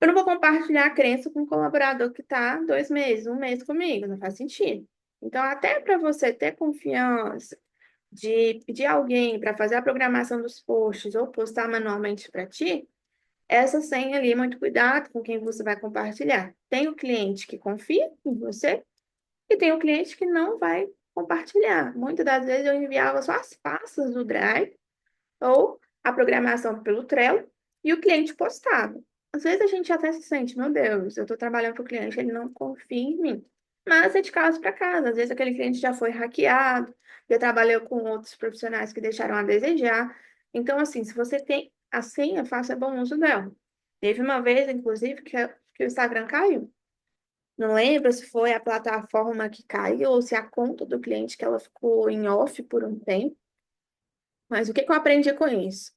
Eu não vou compartilhar a crença com um colaborador que está 2 meses, um mês comigo, não faz sentido. Então, até para você ter confiança de pedir alguém para fazer a programação dos posts ou postar manualmente para ti, essa senha ali, muito cuidado com quem você vai compartilhar. Tem o cliente que confia em você e tem o cliente que não vai compartilhar. Muitas das vezes eu enviava só as pastas do Drive ou a programação pelo Trello e o cliente postava. Às vezes a gente até se sente, meu Deus, eu estou trabalhando para o cliente, ele não confia em mim. Mas é de casa para casa. Às vezes aquele cliente já foi hackeado, já trabalhou com outros profissionais que deixaram a desejar. Então, assim, se você tem a senha, faça bom uso dela. Teve uma vez, inclusive, que o Instagram caiu. Não lembro se foi a plataforma que caiu ou se a conta do cliente que ela ficou em off por um tempo. Mas o que que eu aprendi com isso?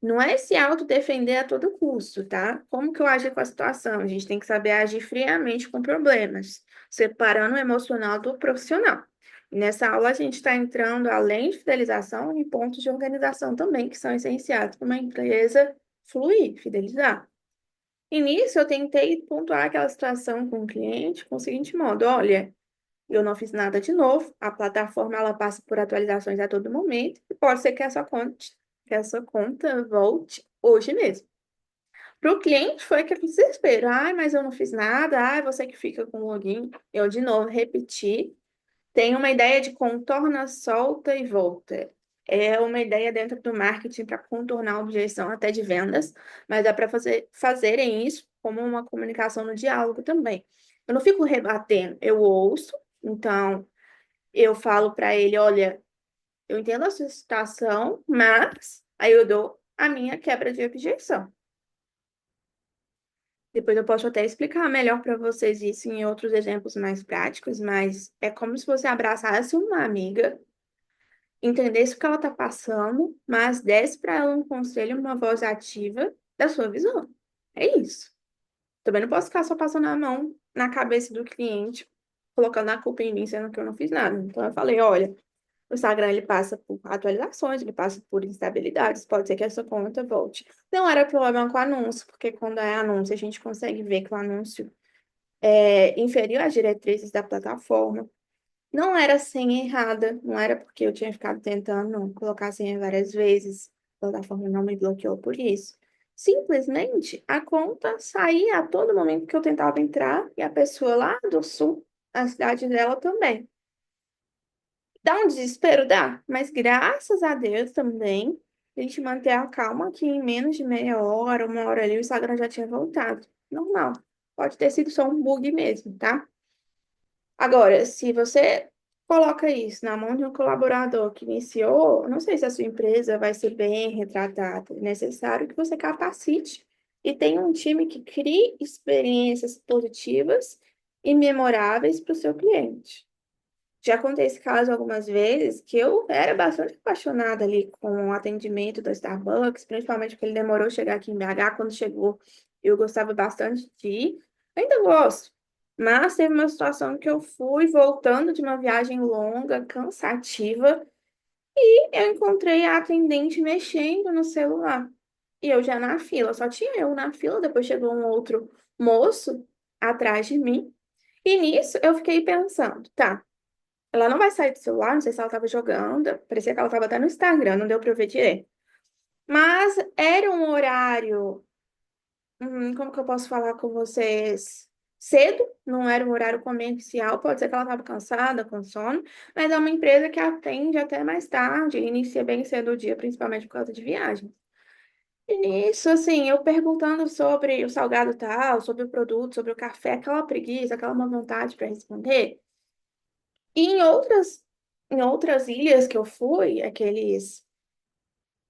Não é se autodefender a todo custo, tá? Como que eu agi com a situação? A gente tem que saber agir friamente com problemas, separando o emocional do profissional. E nessa aula a gente está entrando, além de fidelização, em pontos de organização também, que são essenciais para uma empresa fluir, fidelizar. E nisso eu tentei pontuar aquela situação com o cliente com o seguinte modo: olha, eu não fiz nada de novo, a plataforma ela passa por atualizações a todo momento, e pode ser que essa conta volte hoje mesmo. Para o cliente foi aquele desespero. Ai, mas eu não fiz nada. Ai, você que fica com o login. Eu, de novo, repeti. Tem uma ideia de contorna, solta e volta. É uma ideia dentro do marketing para contornar a objeção até de vendas, mas dá para fazerem isso como uma comunicação no diálogo também. Eu não fico rebatendo, eu ouço, então eu falo para ele, olha, eu entendo a sua situação, mas aí eu dou a minha quebra de objeção. Depois eu posso até explicar melhor para vocês isso em outros exemplos mais práticos, mas é como se você abraçasse uma amiga, entendesse o que ela está passando, mas desse para ela um conselho, uma voz ativa da sua visão. É isso. Também não posso ficar só passando a mão na cabeça do cliente, colocando a culpa em mim, sendo que eu não fiz nada. Então eu falei, olha, o Instagram ele passa por atualizações, ele passa por instabilidades, pode ser que essa conta volte. Não era problema com anúncio, porque quando é anúncio a gente consegue ver que o anúncio é inferior às diretrizes da plataforma. Não era senha errada, não era porque eu tinha ficado tentando colocar a senha várias vezes, a plataforma não me bloqueou por isso. Simplesmente a conta saía a todo momento que eu tentava entrar e a pessoa lá do sul, a cidade dela também. Dá um desespero, dá, mas graças a Deus também a gente manter a calma que em menos de meia hora, uma hora ali, o Instagram já tinha voltado. Normal. Pode ter sido só um bug mesmo, tá? Agora, se você coloca isso na mão de um colaborador que iniciou, não sei se a sua empresa vai ser bem retratada. É necessário que você capacite e tenha um time que crie experiências positivas e memoráveis para o seu cliente. Já contei esse caso algumas vezes, que eu era bastante apaixonada ali com o atendimento da Starbucks, principalmente porque ele demorou a chegar aqui em BH. Quando chegou, eu gostava bastante de ir. Ainda gosto, mas teve uma situação que eu fui voltando de uma viagem longa, cansativa, e eu encontrei a atendente mexendo no celular. E eu já na fila, só tinha eu na fila, depois chegou um outro moço atrás de mim. E nisso eu fiquei pensando, tá. Ela não vai sair do celular, não sei se ela estava jogando, parecia que ela estava até no Instagram, não deu para eu ver direito. Mas era um horário, como que eu posso falar com vocês? Cedo, não era um horário comercial, pode ser que ela estava cansada, com sono, mas é uma empresa que atende até mais tarde, inicia bem cedo o dia, principalmente por causa de viagem. E nisso, assim, eu perguntando sobre o salgado tal, sobre o produto, sobre o café, aquela preguiça, aquela má vontade para responder. E em outras ilhas que eu fui, aqueles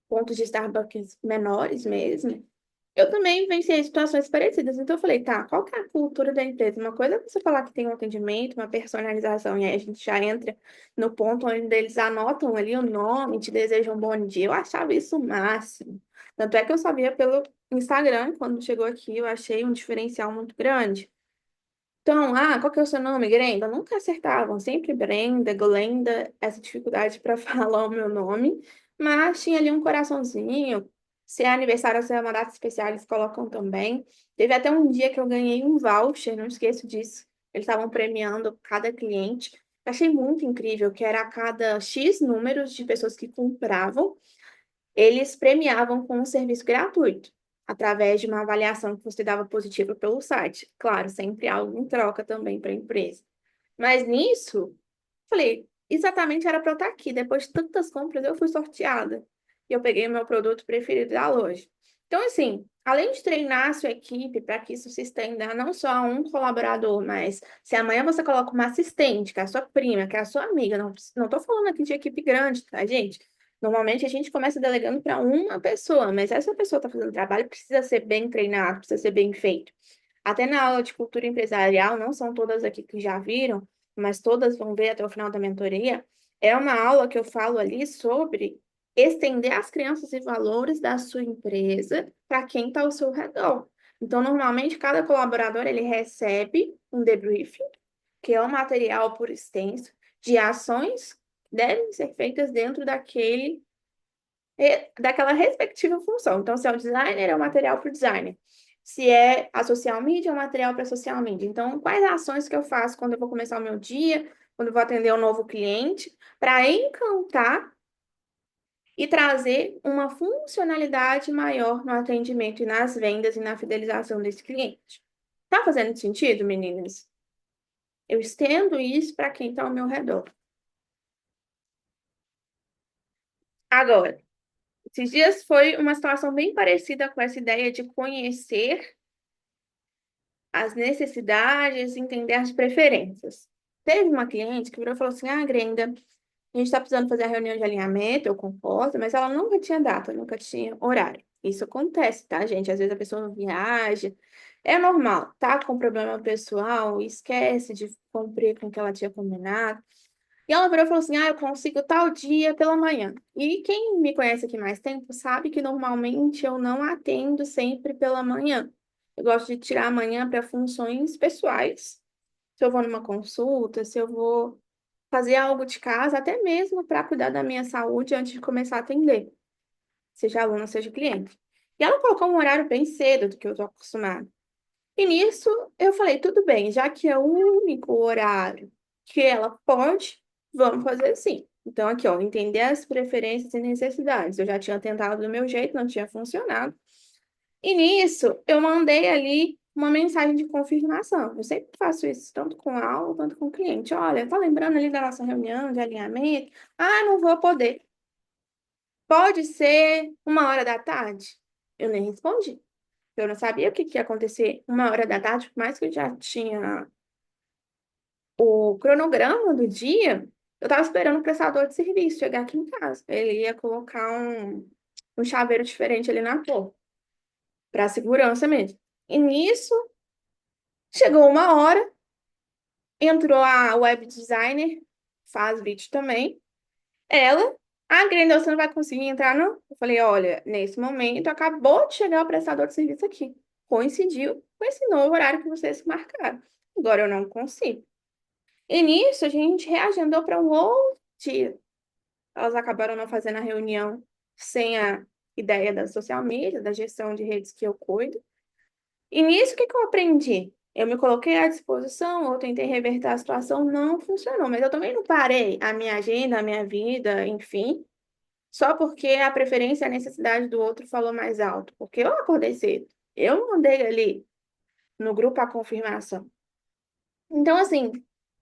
pontos de Starbucks menores mesmo, eu também vivenciei situações parecidas. Então eu falei, tá, qual que é a cultura da empresa? Uma coisa é você falar que tem um atendimento, uma personalização, e aí a gente já entra no ponto onde eles anotam ali o nome, te desejam um bom dia. Eu achava isso o máximo. Tanto é que eu sabia pelo Instagram, quando chegou aqui, eu achei um diferencial muito grande. Então, qual que é o seu nome, Grenda? Nunca acertavam, sempre Brenda, Glenda, essa dificuldade para falar o meu nome, mas tinha ali um coraçãozinho. Se é aniversário, se é uma data especial, eles colocam também. Teve até um dia que eu ganhei um voucher, não esqueço disso. Eles estavam premiando cada cliente. Achei muito incrível, que era a cada X números de pessoas que compravam, eles premiavam com um serviço gratuito, através de uma avaliação que você dava positiva pelo site. Claro, sempre algo em troca também para a empresa. Mas nisso, falei, exatamente era para eu estar aqui. Depois de tantas compras, eu fui sorteada. E eu peguei o meu produto preferido da loja. Então, assim, além de treinar a sua equipe para que isso se estenda não só a um colaborador, mas se amanhã você coloca uma assistente, que é a sua prima, que é a sua amiga, não tô falando aqui de equipe grande, tá, gente? Normalmente a gente começa delegando para uma pessoa, mas essa pessoa está fazendo trabalho, precisa ser bem treinado, precisa ser bem feito. Até na aula de cultura empresarial, não são todas aqui que já viram, mas todas vão ver até o final da mentoria. É uma aula que eu falo ali sobre estender as crenças e valores da sua empresa para quem está ao seu redor. Então, normalmente, cada colaborador ele recebe um debriefing, que é um material por extenso de ações que devem ser feitas dentro daquela respectiva função. Então, se é o designer, é o material para o designer. Se é a social media, é o material para a social media. Então, quais ações que eu faço quando eu vou começar o meu dia, quando eu vou atender um novo cliente, para encantar e trazer uma funcionalidade maior no atendimento e nas vendas e na fidelização desse cliente. Tá fazendo sentido, meninas? Eu estendo isso para quem está ao meu redor. Agora, esses dias foi uma situação bem parecida com essa ideia de conhecer as necessidades, entender as preferências. Teve uma cliente que virou e falou assim: Ah, Grenda, a gente está precisando fazer a reunião de alinhamento, eu concordo, mas ela nunca tinha data, nunca tinha horário. Isso acontece, tá, gente? Às vezes a pessoa não viaja. É normal, tá com problema pessoal, esquece de cumprir com o que ela tinha combinado. E ela virou e falou assim: Ah, eu consigo tal dia pela manhã. E quem me conhece aqui mais tempo sabe que normalmente eu não atendo sempre pela manhã. Eu gosto de tirar a manhã para funções pessoais. Se eu vou numa consulta, se eu vou fazer algo de casa, até mesmo para cuidar da minha saúde antes de começar a atender, seja aluno, seja cliente. E ela colocou um horário bem cedo do que eu estou acostumada. E nisso eu falei, tudo bem, já que é o único horário que ela pode, vamos fazer assim. Então, aqui, ó, entender as preferências e necessidades. Eu já tinha tentado do meu jeito, não tinha funcionado. E nisso, eu mandei ali uma mensagem de confirmação. Eu sempre faço isso, tanto com a aula, quanto com o cliente. Olha, tá lembrando ali da nossa reunião de alinhamento? Ah, não vou poder. Pode ser 1 hora da tarde? Eu nem respondi. Eu não sabia o que ia acontecer 1 hora da tarde, por mais que eu já tinha o cronograma do dia, eu estava esperando o prestador de serviço chegar aqui em casa. Ele ia colocar um chaveiro diferente ali na porta, para segurança mesmo. E nisso, chegou 1 hora, entrou a web designer, faz vídeo também. Ela, Grendel, você não vai conseguir entrar, não? Eu falei, olha, nesse momento acabou de chegar o prestador de serviço aqui. Coincidiu com esse novo horário que vocês marcaram. Agora eu não consigo. E nisso a gente reagendou para um outro dia. Elas acabaram não fazendo a reunião sem a ideia da social media, da gestão de redes que eu cuido. E nisso, o que que eu aprendi? Eu me coloquei à disposição, eu tentei reverter a situação, não funcionou. Mas eu também não parei a minha agenda, a minha vida, enfim, só porque a preferência e a necessidade do outro falou mais alto. Porque eu acordei cedo. Eu mandei ali no grupo a confirmação. Então, assim,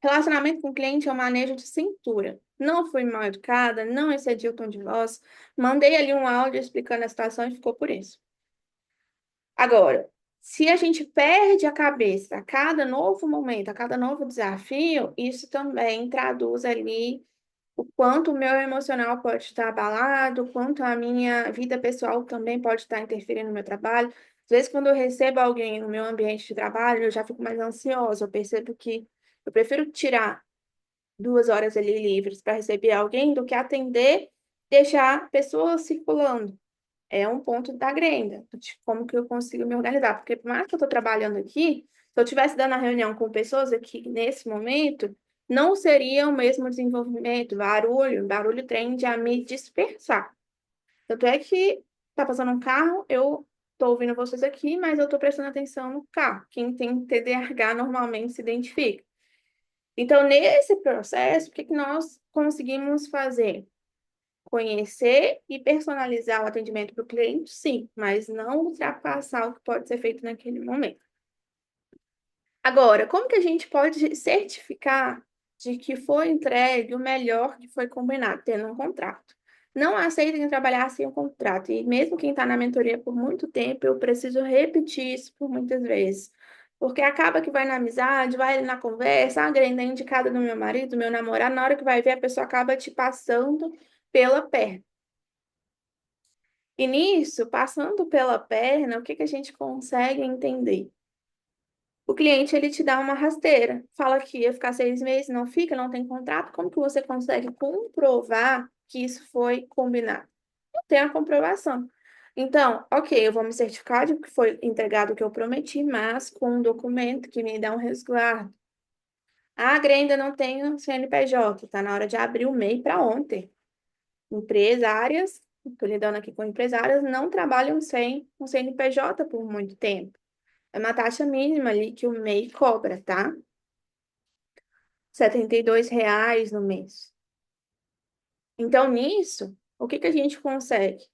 relacionamento com o cliente é um manejo de cintura. Não fui mal educada, não excedi o tom de voz, mandei ali um áudio explicando a situação e ficou por isso. Agora, se a gente perde a cabeça a cada novo momento, a cada novo desafio, isso também traduz ali o quanto o meu emocional pode estar abalado, o quanto a minha vida pessoal também pode estar interferindo no meu trabalho. Às vezes, quando eu recebo alguém no meu ambiente de trabalho, eu já fico mais ansiosa, eu percebo que eu prefiro tirar 2 horas ali livres para receber alguém do que atender, deixar pessoas circulando. É um ponto da grenda, de como que eu consigo me organizar. Porque por mais que eu estou trabalhando aqui, se eu estivesse dando a reunião com pessoas aqui nesse momento, não seria o mesmo desenvolvimento, barulho tende a me dispersar. Tanto é que tá passando um carro, eu estou ouvindo vocês aqui, mas eu estou prestando atenção no carro. Quem tem TDAH normalmente se identifica. Então, nesse processo, o que que nós conseguimos fazer? Conhecer e personalizar o atendimento para o cliente, sim, mas não ultrapassar o que pode ser feito naquele momento. Agora, como que a gente pode certificar de que foi entregue o melhor que foi combinado, tendo um contrato. Não aceitem trabalhar sem um contrato. E mesmo quem está na mentoria por muito tempo, eu preciso repetir isso por muitas vezes. Porque acaba que vai na amizade, vai na conversa, a Grenda é indicada do meu marido, do meu namorado, na hora que vai ver, a pessoa acaba te passando pela perna. E nisso, passando pela perna, o que que a gente consegue entender? O cliente, ele te dá uma rasteira. Fala que ia ficar 6 meses, não fica, não tem contrato. Como que você consegue comprovar que isso foi combinado? Não tem a comprovação. Então, ok, eu vou me certificar de que foi entregado o que eu prometi, mas com um documento que me dá um resguardo. Ah, Grê, ainda não tenho CNPJ, tá na hora de abrir o MEI para ontem. Empresárias, estou lidando aqui com empresárias, não trabalham sem um CNPJ por muito tempo. É uma taxa mínima ali que o MEI cobra, tá? R$ 72 no mês. Então, nisso, o que que a gente consegue?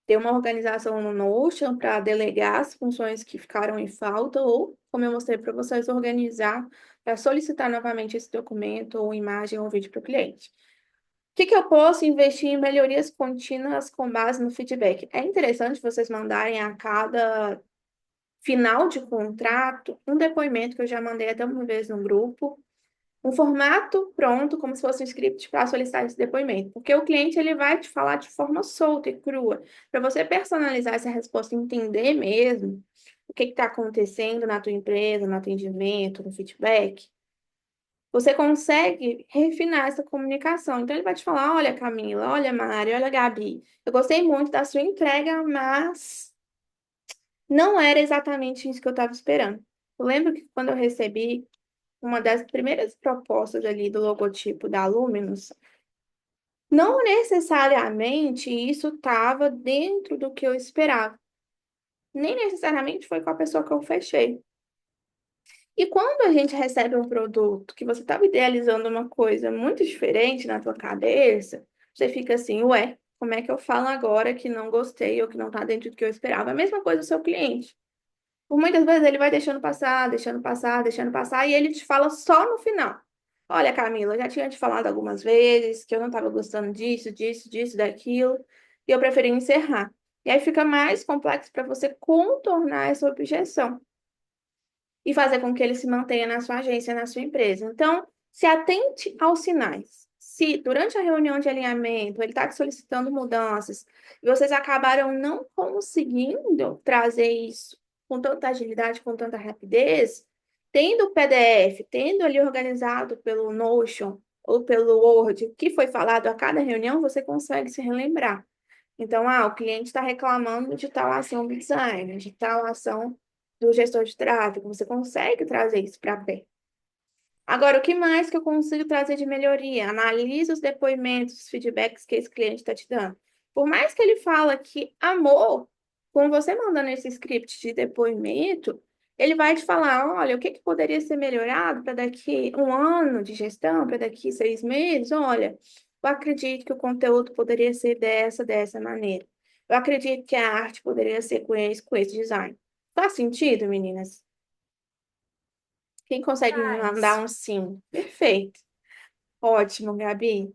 Ter uma organização no Notion para delegar as funções que ficaram em falta, ou, como eu mostrei para vocês, organizar para solicitar novamente esse documento, ou imagem, ou vídeo para o cliente. O que que eu posso investir em melhorias contínuas com base no feedback? É interessante vocês mandarem a cada final de contrato um depoimento que eu já mandei até uma vez no grupo, um formato pronto, como se fosse um script para solicitar esse depoimento, porque o cliente ele vai te falar de forma solta e crua, para você personalizar essa resposta, entender mesmo o que está acontecendo na tua empresa, no atendimento, no feedback. Você consegue refinar essa comunicação. Então, ele vai te falar: olha, Camila, olha, Mari, olha, Gabi, eu gostei muito da sua entrega, mas não era exatamente isso que eu estava esperando. Eu lembro que quando eu recebi uma das primeiras propostas ali do logotipo da Luminous, não necessariamente isso estava dentro do que eu esperava. Nem necessariamente foi com a pessoa que eu fechei. E quando a gente recebe um produto que você estava idealizando uma coisa muito diferente na tua cabeça, você fica assim, ué, como é que eu falo agora que não gostei ou que não está dentro do que eu esperava? A mesma coisa do seu cliente. Por muitas vezes ele vai deixando passar, deixando passar, deixando passar, e ele te fala só no final. Olha, Camila, eu já tinha te falado algumas vezes que eu não estava gostando disso, disso, disso, daquilo, e eu preferi encerrar. E aí fica mais complexo para você contornar essa objeção e fazer com que ele se mantenha na sua agência, na sua empresa. Então, se atente aos sinais. Se durante a reunião de alinhamento ele está te solicitando mudanças e vocês acabaram não conseguindo trazer isso com tanta agilidade, com tanta rapidez, tendo o PDF, tendo ali organizado pelo Notion ou pelo Word, o que foi falado a cada reunião, você consegue se relembrar. Então, o cliente está reclamando de tal ação do designer, de tal ação do gestor de tráfego. Você consegue trazer isso para perto. Agora, o que mais que eu consigo trazer de melhoria? Analise os depoimentos, os feedbacks que esse cliente está te dando. Por mais que ele fala que amou, com você mandando esse script de depoimento, ele vai te falar, olha, o que que poderia ser melhorado para daqui um ano de gestão, para daqui 6 meses? Olha, eu acredito que o conteúdo poderia ser dessa maneira. Eu acredito que a arte poderia ser com esse design. Faz sentido, meninas? Quem consegue me mandar Faz. um sim? Perfeito. Ótimo, Gabi.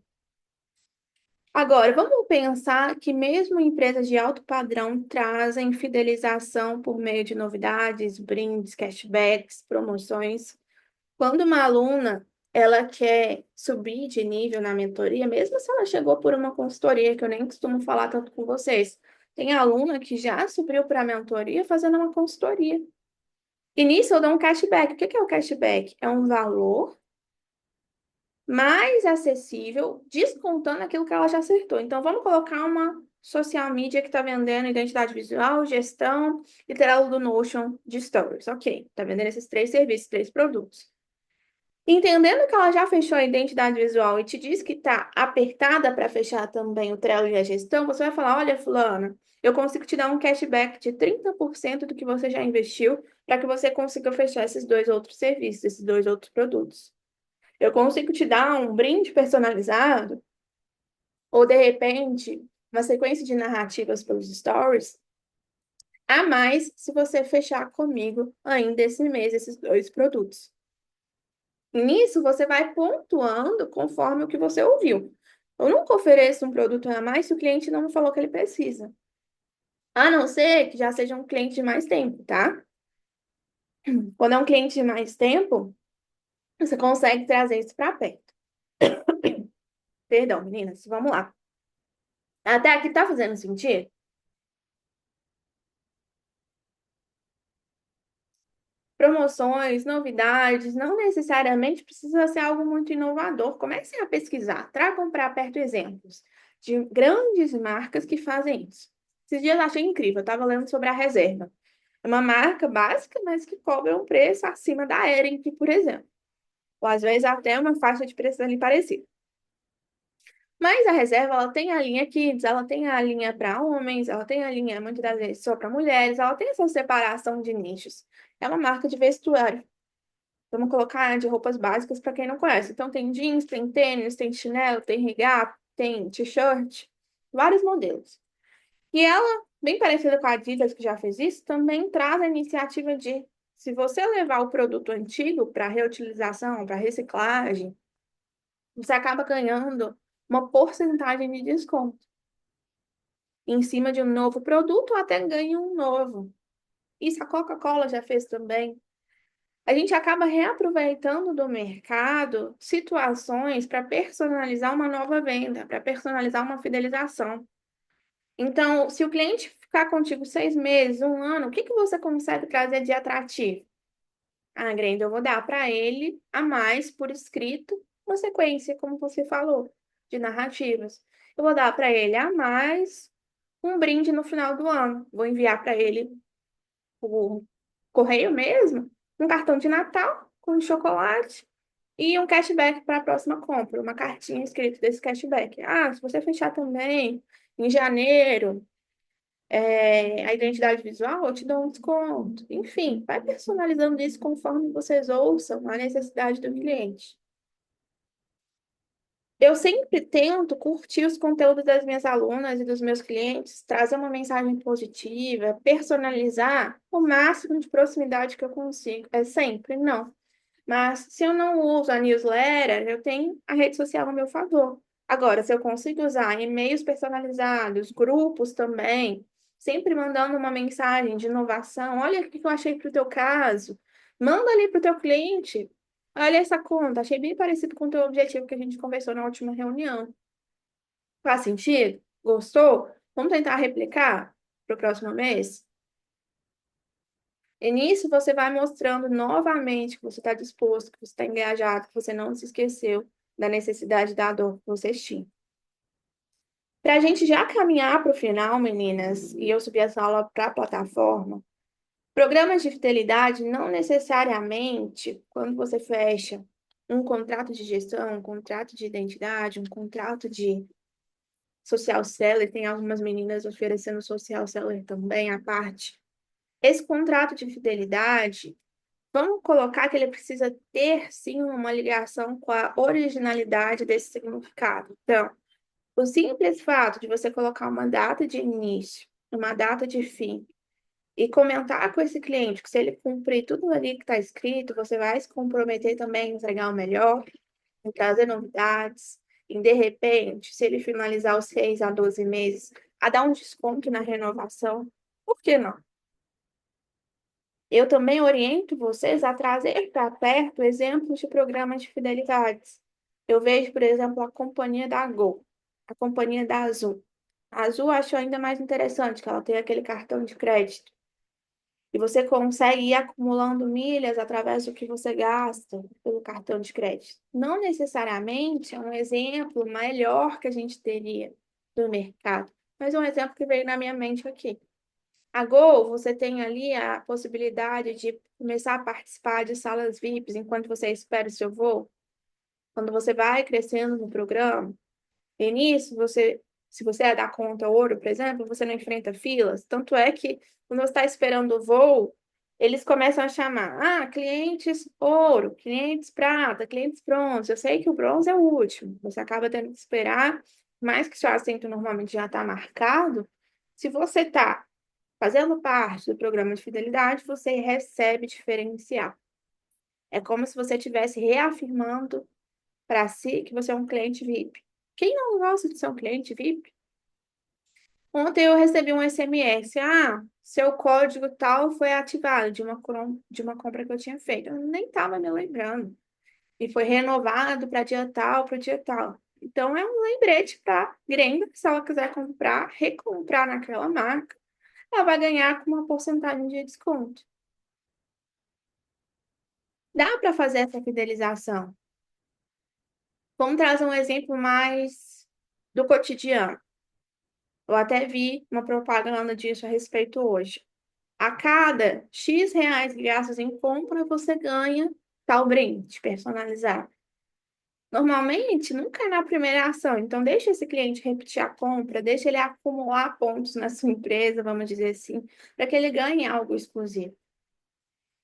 Agora, vamos pensar que mesmo empresas de alto padrão trazem fidelização por meio de novidades, brindes, cashbacks, promoções. Quando uma aluna ela quer subir de nível na mentoria, mesmo se ela chegou por uma consultoria, que eu nem costumo falar tanto com vocês, tem aluna que já subiu para a mentoria fazendo uma consultoria. E nisso eu dou um cashback. O que que é o cashback? É um valor mais acessível, descontando aquilo que ela já acertou. Então, vamos colocar uma social media que está vendendo identidade visual, gestão e Trello do Notion de Stories. Ok, está vendendo esses 3 serviços, 3 produtos. Entendendo que ela já fechou a identidade visual e te diz que está apertada para fechar também o Trello e a gestão, você vai falar: olha, fulana, eu consigo te dar um cashback de 30% do que você já investiu para que você consiga fechar esses 2 outros serviços, esses 2 outros produtos. Eu consigo te dar um brinde personalizado, ou de repente, uma sequência de narrativas pelos stories, a mais se você fechar comigo ainda esse mês esses 2 produtos. Nisso, você vai pontuando conforme o que você ouviu. Eu nunca ofereço um produto a mais se o cliente não me falou que ele precisa. A não ser que já seja um cliente de mais tempo, tá? Quando é um cliente de mais tempo, você consegue trazer isso para perto. Perdão, meninas, vamos lá. Até aqui tá fazendo sentido? Promoções, novidades, não necessariamente precisa ser algo muito inovador. Comecem a pesquisar, tragam para perto exemplos de grandes marcas que fazem isso. Esses dias eu achei incrível, eu estava lendo sobre a Reserva. É uma marca básica, mas que cobra um preço acima da Hering, por exemplo. Ou às vezes até uma faixa de preço ali parecida. Mas a Reserva, ela tem a linha Kids, ela tem a linha para homens, ela tem a linha, muitas das vezes, só para mulheres, ela tem essa separação de nichos. É uma marca de vestuário. Vamos colocar de roupas básicas para quem não conhece. Então, tem jeans, tem tênis, tem chinelo, tem regata, tem t-shirt, vários modelos. E ela, bem parecida com a Adidas, que já fez isso, também traz a iniciativa de, se você levar o produto antigo para reutilização, para reciclagem, você acaba ganhando uma porcentagem de desconto em cima de um novo produto ou até ganha um novo. Isso a Coca-Cola já fez também. A gente acaba reaproveitando do mercado situações para personalizar uma nova venda, para personalizar uma fidelização. Então, se o cliente ficar contigo 6 meses, um ano, o que que você consegue trazer de atrativo? Ah, Grenda, eu vou dar para ele a mais por escrito, uma sequência, como você falou, de narrativas. Eu vou dar para ele a mais um brinde no final do ano. Vou enviar para ele por correio mesmo, um cartão de Natal com chocolate e um cashback para a próxima compra, uma cartinha escrita desse cashback. Ah, se você fechar também em janeiro, a identidade visual, eu te dou um desconto. Enfim, vai personalizando isso conforme vocês ouçam a necessidade do cliente. Eu sempre tento curtir os conteúdos das minhas alunas e dos meus clientes, trazer uma mensagem positiva, personalizar o máximo de proximidade que eu consigo. É sempre, não. Mas se eu não uso a newsletter, eu tenho a rede social a meu favor. Agora, se eu consigo usar e-mails personalizados, grupos também, sempre mandando uma mensagem de inovação, olha o que eu achei para o teu caso, manda ali para o teu cliente. Olha essa conta, achei bem parecido com o teu objetivo que a gente conversou na última reunião. Faz sentido? Gostou? Vamos tentar replicar para o próximo mês? E nisso você vai mostrando novamente que você está disposto, que você está engajado, que você não se esqueceu da necessidade da dor que vocês tinham. Para a gente já caminhar para o final, meninas, e eu subir essa aula para a plataforma, programas de fidelidade não necessariamente, quando você fecha um contrato de gestão, um contrato de identidade, um contrato de social seller, tem algumas meninas oferecendo social seller também à parte. Esse contrato de fidelidade, vamos colocar que ele precisa ter, sim, uma ligação com a originalidade desse significado. Então, o simples fato de você colocar uma data de início, uma data de fim, e comentar com esse cliente que se ele cumprir tudo ali que está escrito, você vai se comprometer também em entregar o melhor, em trazer novidades, em de repente, se ele finalizar os 6 a 12 meses, a dar um desconto na renovação. Por que não? Eu também oriento vocês a trazer para perto exemplos de programas de fidelidades. Eu vejo, por exemplo, a companhia da Gol, a companhia da Azul. A Azul eu acho ainda mais interessante, que ela tem aquele cartão de crédito. E você consegue ir acumulando milhas através do que você gasta pelo cartão de crédito. Não necessariamente é um exemplo melhor que a gente teria do mercado, mas é um exemplo que veio na minha mente aqui. A Gol, você tem ali a possibilidade de começar a participar de salas VIPs enquanto você espera o seu voo. Quando você vai crescendo no programa, e nisso, se você é da conta ouro, por exemplo, você não enfrenta filas. Tanto é que, quando você está esperando o voo, eles começam a chamar, clientes ouro, clientes prata, clientes bronze. Eu sei que o bronze é o último. Você acaba tendo que esperar, mais que seu assento normalmente já está marcado. Se você está fazendo parte do programa de fidelidade, você recebe diferencial. É como se você estivesse reafirmando para si que você é um cliente VIP. Quem não gosta de ser um cliente VIP? Ontem eu recebi um SMS. Ah, seu código tal foi ativado de uma compra que eu tinha feito. Eu nem estava me lembrando. E foi renovado para dia tal, para dia tal. Então é um lembrete para Grenda, se ela quiser comprar, recomprar naquela marca, ela vai ganhar com uma porcentagem de desconto. Dá para fazer essa fidelização. Vamos trazer um exemplo mais do cotidiano. Eu até vi uma propaganda disso a respeito hoje. A cada X reais gastos em compra, você ganha tal brinde personalizado. Normalmente, nunca é na primeira ação. Então, deixa esse cliente repetir a compra, deixa ele acumular pontos na sua empresa, vamos dizer assim, para que ele ganhe algo exclusivo.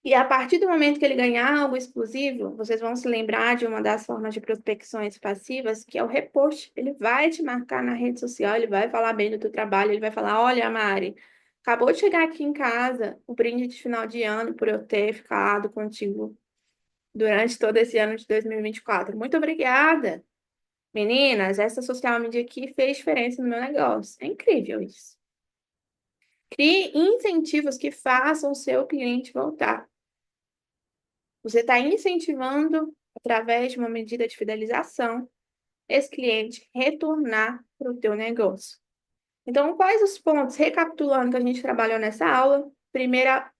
E a partir do momento que ele ganhar algo exclusivo, vocês vão se lembrar de uma das formas de prospecções passivas, que é o repost. Ele vai te marcar na rede social, ele vai falar bem do teu trabalho, ele vai falar: olha, Mari, acabou de chegar aqui em casa o brinde de final de ano por eu ter ficado contigo durante todo esse ano de 2024. Muito obrigada. Meninas, essa social media aqui fez diferença no meu negócio. É incrível isso. Crie incentivos que façam o seu cliente voltar. Você está incentivando, através de uma medida de fidelização, esse cliente retornar para o teu negócio. Então, quais os pontos, recapitulando que a gente trabalhou nessa aula? Primeira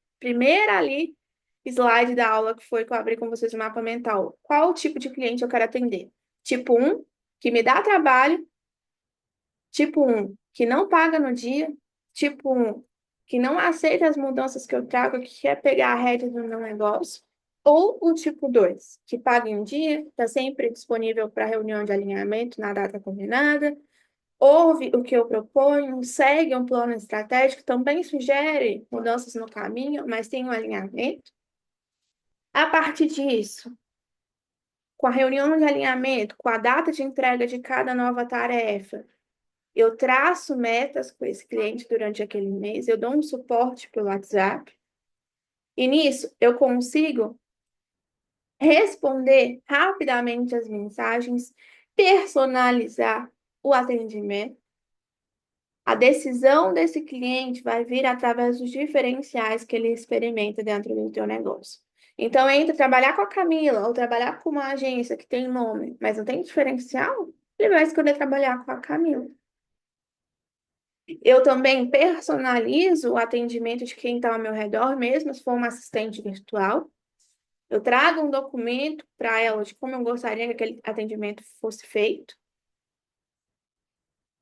ali, slide da aula que eu abri com vocês o mapa mental. Qual o tipo de cliente eu quero atender? Tipo um que me dá trabalho. Tipo um que não paga no dia. Tipo um que não aceita as mudanças que eu trago, que quer pegar a rédea do meu negócio. Ou o tipo 2 que paga em um dia, está sempre disponível para reunião de alinhamento na data combinada, ouve o que eu proponho, segue um plano estratégico, também sugere mudanças no caminho, mas tem um alinhamento. A partir disso, com a reunião de alinhamento, com a data de entrega de cada nova tarefa, eu traço metas com esse cliente durante aquele mês, eu dou um suporte pelo WhatsApp, e nisso eu consigo responder rapidamente as mensagens, personalizar o atendimento. A decisão desse cliente vai vir através dos diferenciais que ele experimenta dentro do teu negócio. Então, entre trabalhar com a Camila ou trabalhar com uma agência que tem nome, mas não tem diferencial, ele vai escolher trabalhar com a Camila. Eu também personalizo o atendimento de quem está ao meu redor, mesmo se for uma assistente virtual. Eu trago um documento para ela de como eu gostaria que aquele atendimento fosse feito,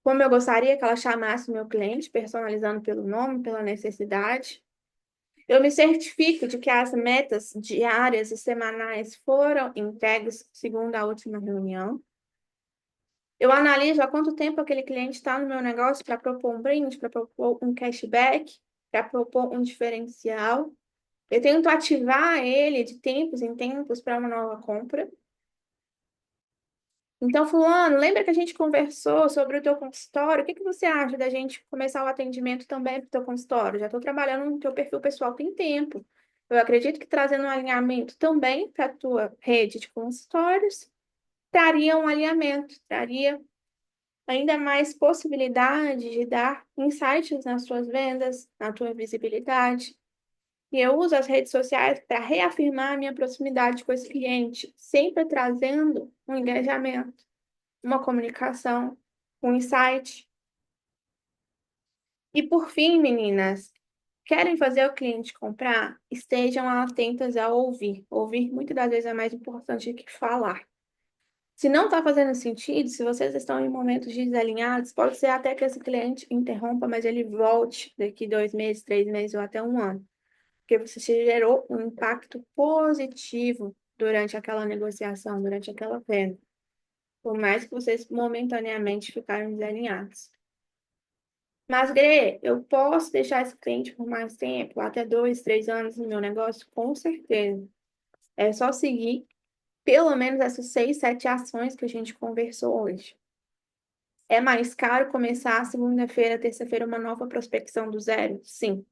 como eu gostaria que ela chamasse o meu cliente, personalizando pelo nome, pela necessidade. Eu me certifico de que as metas diárias e semanais foram entregues segundo a última reunião. Eu analiso há quanto tempo aquele cliente está no meu negócio para propor um brinde, para propor um cashback, para propor um diferencial. Eu tento ativar ele de tempos em tempos para uma nova compra. Então, fulano, lembra que a gente conversou sobre o teu consultório? O que que você acha da gente começar o atendimento também para o teu consultório? Já estou trabalhando no teu perfil pessoal tem tempo. Eu acredito que trazendo um alinhamento também para a tua rede de consultórios, traria um alinhamento, traria ainda mais possibilidade de dar insights nas suas vendas, na tua visibilidade. E eu uso as redes sociais para reafirmar a minha proximidade com esse cliente, sempre trazendo um engajamento, uma comunicação, um insight. E por fim, meninas, querem fazer o cliente comprar? Estejam atentas a ouvir. Ouvir muitas das vezes é mais importante que falar. Se não está fazendo sentido, se vocês estão em momentos desalinhados, pode ser até que esse cliente interrompa, mas ele volte daqui 2 meses, 3 meses ou até um ano. Porque você gerou um impacto positivo durante aquela negociação, durante aquela venda. Por mais que vocês momentaneamente ficaram desalinhados. Mas, Gre, eu posso deixar esse cliente por mais tempo, até 2, 3 anos no meu negócio? Com certeza. É só seguir pelo menos essas 6, 7 ações que a gente conversou hoje. É mais caro começar segunda-feira, terça-feira, uma nova prospecção do zero? Sim.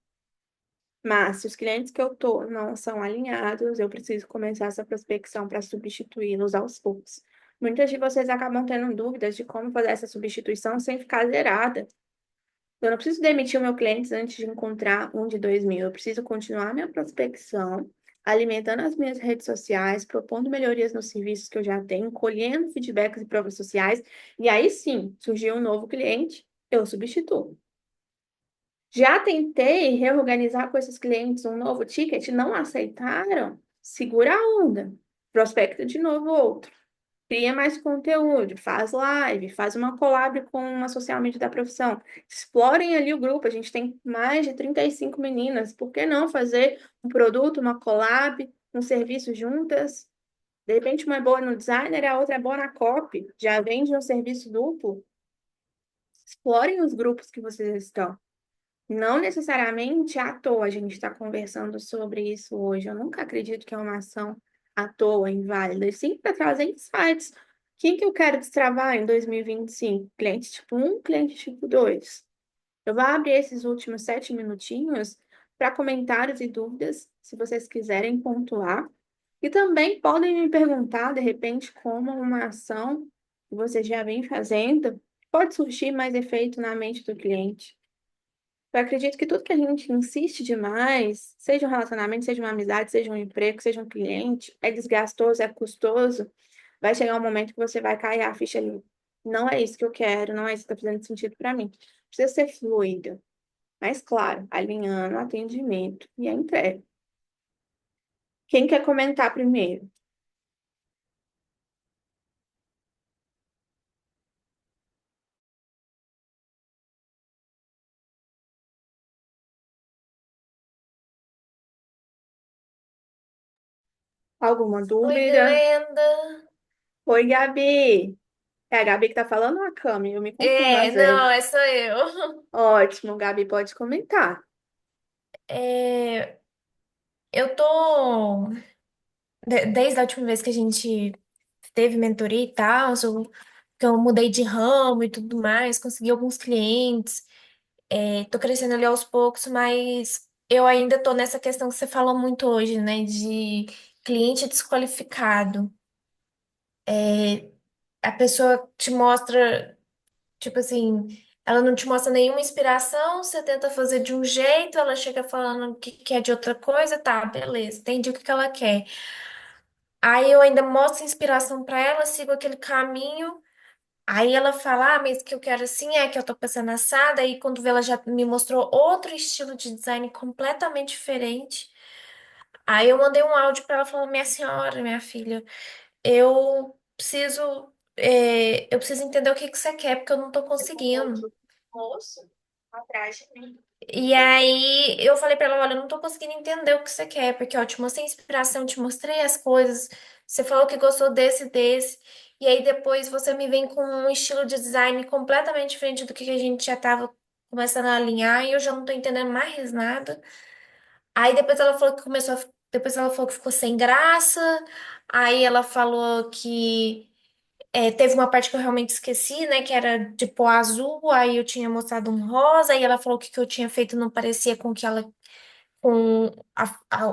Mas se os clientes que eu tô não são alinhados, eu preciso começar essa prospecção para substituí-los aos poucos. Muitas de vocês acabam tendo dúvidas de como fazer essa substituição sem ficar zerada. Eu não preciso demitir o meu cliente antes de encontrar um de 2.000. Eu preciso continuar minha prospecção, alimentando as minhas redes sociais, propondo melhorias nos serviços que eu já tenho, colhendo feedbacks e provas sociais. E aí sim, surgiu um novo cliente, eu substituo. Já tentei reorganizar com esses clientes um novo ticket, não aceitaram? Segura a onda. Prospecta de novo outro. Cria mais conteúdo, faz live, faz uma collab com uma social media da profissão. Explorem ali o grupo, a gente tem mais de 35 meninas. Por que não fazer um produto, uma collab, um serviço juntas? De repente, uma é boa no designer, a outra é boa na copy. Já vende um serviço duplo. Explorem os grupos que vocês estão. Não necessariamente à toa a gente está conversando sobre isso hoje. Eu nunca acredito que é uma ação à toa, inválida, e sim para trazer insights. Quem que eu quero destravar em 2025? Cliente tipo um, cliente tipo 2. Eu vou abrir esses últimos 7 minutinhos para comentários e dúvidas, se vocês quiserem pontuar. E também podem me perguntar, de repente, como uma ação que vocês já vêm fazendo pode surtir mais efeito na mente do cliente. Eu acredito que tudo que a gente insiste demais, seja um relacionamento, seja uma amizade, seja um emprego, seja um cliente, é desgastoso, é custoso, vai chegar um momento que você vai cair a ficha ali. Não é isso que eu quero, não é isso que está fazendo sentido para mim. Precisa ser fluido, mas claro, alinhando o atendimento e a entrega. Quem quer comentar primeiro? Alguma Oi, dúvida? Glenda. Oi, Gabi. É a Gabi que tá falando ou a Cami? Eu me confundo É, às não, vezes. é só eu. Ótimo, Gabi, pode comentar. É, eu tô. Desde a última vez que a gente teve mentoria e tal, que eu mudei de ramo e tudo mais, consegui alguns clientes, tô crescendo ali aos poucos, mas eu ainda tô nessa questão que você falou muito hoje, né, de cliente desqualificado. A pessoa te mostra. Tipo assim, ela não te mostra nenhuma inspiração, você tenta fazer de um jeito, ela chega falando que quer de outra coisa, tá, beleza, entendi o que que ela quer. Aí eu ainda mostro inspiração pra ela, sigo aquele caminho, aí ela fala, ah, mas o que eu quero assim é que eu tô pensando assada, aí quando vê ela já me mostrou outro estilo de design completamente diferente. Aí eu mandei um áudio pra ela falando, minha senhora, minha filha, eu preciso entender o que que você quer, porque eu não tô conseguindo. Moço, atrás de mim. E aí eu falei pra ela, olha, eu não tô conseguindo entender o que você quer, porque ó, eu te mostrei inspiração, te mostrei as coisas, você falou que gostou desse, e aí depois você me vem com um estilo de design completamente diferente do que a gente já tava começando a alinhar, e eu já não tô entendendo mais nada. Aí depois ela falou que depois ela falou que ficou sem graça, aí ela falou que teve uma parte que eu realmente esqueci, né? Que era de pó azul, aí eu tinha mostrado um rosa, e ela falou que o que eu tinha feito não parecia com que ela, com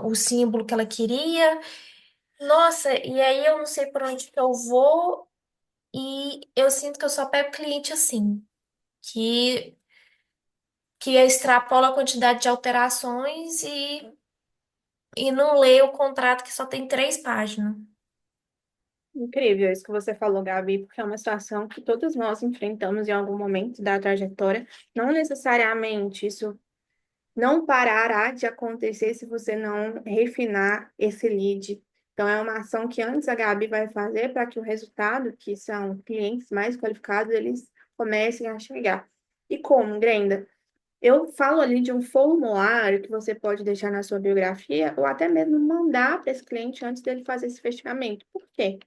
o símbolo que ela queria. Nossa, e aí eu não sei por onde que eu vou, e eu sinto que eu só pego cliente assim, que, que extrapola a quantidade de alterações e não lê o contrato que só tem 3 páginas. Incrível isso que você falou, Gabi, porque é uma situação que todos nós enfrentamos em algum momento da trajetória. Não necessariamente isso não parará de acontecer se você não refinar esse lead. Então, é uma ação que antes a Gabi vai fazer para que o resultado, que são clientes mais qualificados, eles comecem a chegar. E como, Grenda? Eu falo ali de um formulário que você pode deixar na sua biografia ou até mesmo mandar para esse cliente antes dele fazer esse fechamento. Por quê?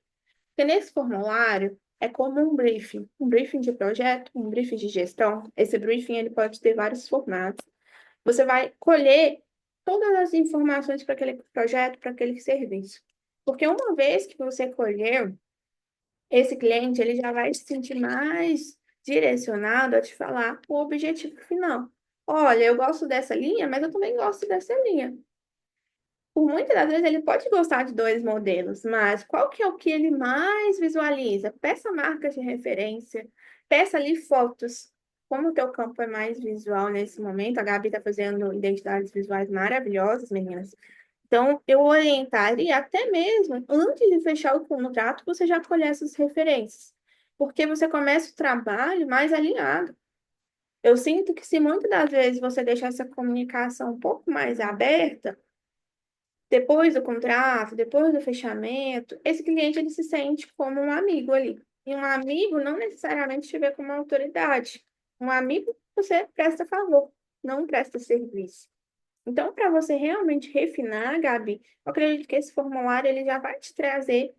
Porque nesse formulário é como um briefing de projeto, um briefing de gestão. Esse briefing ele pode ter vários formatos. Você vai colher todas as informações para aquele projeto, para aquele serviço. Porque uma vez que você colheu, esse cliente ele já vai se sentir mais direcionado a te falar o objetivo final. olha, eu gosto dessa linha, mas eu também gosto dessa linha. Por muitas das vezes ele pode gostar de dois modelos, mas qual que é o que ele mais visualiza? Peça marcas de referência, peça ali fotos. Como o teu campo é mais visual nesse momento, a Gabi está fazendo identidades visuais maravilhosas, meninas. Então, eu orientaria até mesmo, antes de fechar o contrato, você já colher essas referências, porque você começa o trabalho mais alinhado. Eu sinto que se muitas das vezes você deixar essa comunicação um pouco mais aberta, depois do contrato, depois do fechamento, esse cliente ele se sente como um amigo ali. E um amigo não necessariamente te vê como uma autoridade. Um amigo você presta favor, não presta serviço. Então, para você realmente refinar, Gabi, eu acredito que esse formulário ele já vai te trazer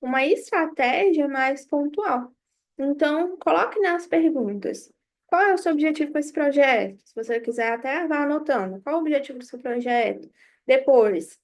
uma estratégia mais pontual. Então, coloque nas perguntas. Qual é o seu objetivo com esse projeto? Se você quiser até vá anotando. Qual é o objetivo do seu projeto? Depois,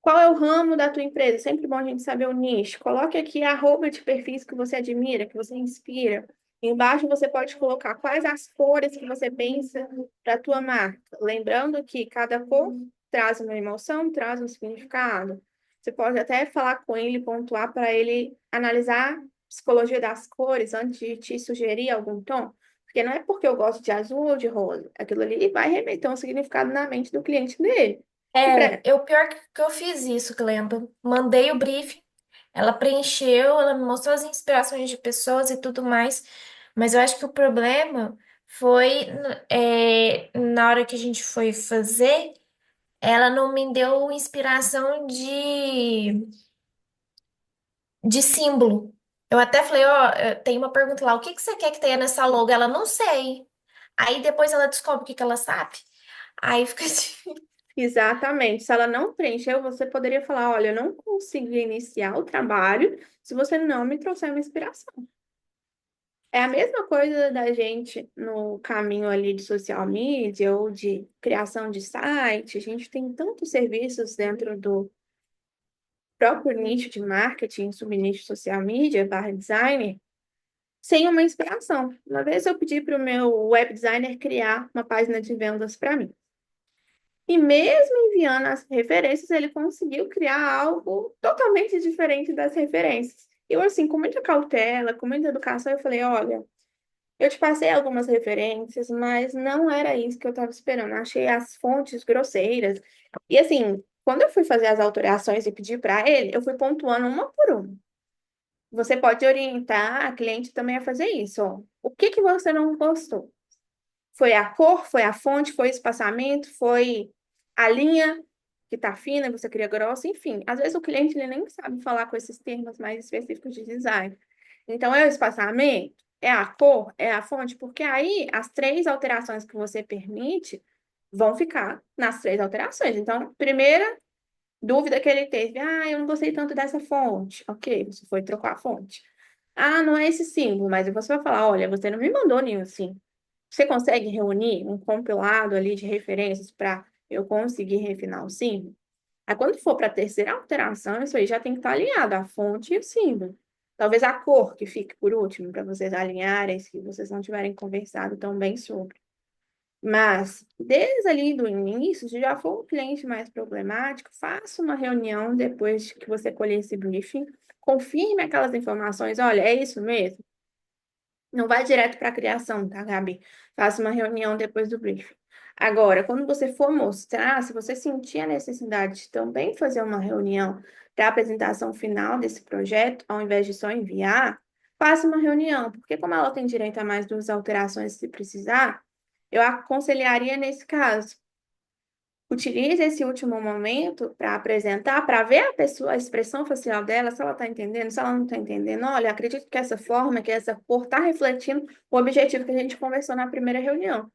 qual é o ramo da tua empresa? Sempre bom a gente saber o nicho. Coloque aqui arroba de perfis que você admira, que você inspira. Embaixo você pode colocar quais as cores que você pensa para a tua marca. Lembrando que cada cor traz uma emoção, traz um significado. Você pode até falar com ele, pontuar para ele analisar a psicologia das cores antes de te sugerir algum tom. Porque não é porque eu gosto de azul ou de rosa. Aquilo ali vai remeter um significado na mente do cliente dele. E É, eu pior que eu fiz isso, Glenda. Mandei o briefing, ela preencheu, ela me mostrou as inspirações de pessoas e tudo mais, mas eu acho que o problema foi na hora que a gente foi fazer, ela não me deu inspiração de símbolo. Eu até falei, ó, tem uma pergunta lá, o que que você quer que tenha nessa logo? Ela não sei. Aí depois ela descobre o que que ela sabe. Aí fica assim. Exatamente. Se ela não preencheu, você poderia falar: olha, eu não consigo iniciar o trabalho se você não me trouxer uma inspiração. É a mesma coisa da gente no caminho ali de social media ou de criação de site. A gente tem tantos serviços dentro do próprio nicho de marketing, subnicho social media, barra designer, sem uma inspiração. Uma vez eu pedi para o meu web designer criar uma página de vendas para mim. E mesmo enviando as referências, ele conseguiu criar algo totalmente diferente das referências. Eu, assim, com muita cautela, com muita educação, eu falei: olha, eu te passei algumas referências, mas não era isso que eu estava esperando. Achei as fontes grosseiras. E, assim, quando eu fui fazer as alterações e pedir para ele, eu fui pontuando uma por uma. Você pode orientar a cliente também a fazer isso, ó. O que que você não gostou? Foi a cor, foi a fonte, foi o espaçamento, foi a linha que tá fina, você queria grossa, enfim. Às vezes o cliente ele nem sabe falar com esses termos mais específicos de design. Então, é o espaçamento, é a cor, é a fonte, porque aí as três alterações que você permite vão ficar nas três alterações. Então, primeira dúvida que ele teve: ah, eu não gostei tanto dessa fonte. Ok, você foi trocar a fonte. Ah, não é esse símbolo, mas você vai falar: olha, você não me mandou nenhum símbolo. Você consegue reunir um compilado ali de referências para eu conseguir refinar o símbolo? Aí, quando for para a terceira alteração, isso aí já tem que estar alinhado, a fonte e o símbolo. Talvez a cor que fique por último, para vocês alinharem, se vocês não tiverem conversado tão bem sobre. Mas, desde ali do início, se já for um cliente mais problemático, faça uma reunião depois que você colher esse briefing, confirme aquelas informações. Olha, é isso mesmo? Não vai direto para a criação, tá, Gabi? Faça uma reunião depois do briefing. Agora, quando você for mostrar, se você sentir a necessidade de também fazer uma reunião para a apresentação final desse projeto, ao invés de só enviar, faça uma reunião, porque como ela tem direito a mais duas alterações se precisar, eu aconselharia nesse caso. Utilize esse último momento para apresentar, para ver a pessoa, a expressão facial dela, se ela está entendendo, se ela não está entendendo. Olha, acredito que essa forma, que essa cor está refletindo o objetivo que a gente conversou na primeira reunião.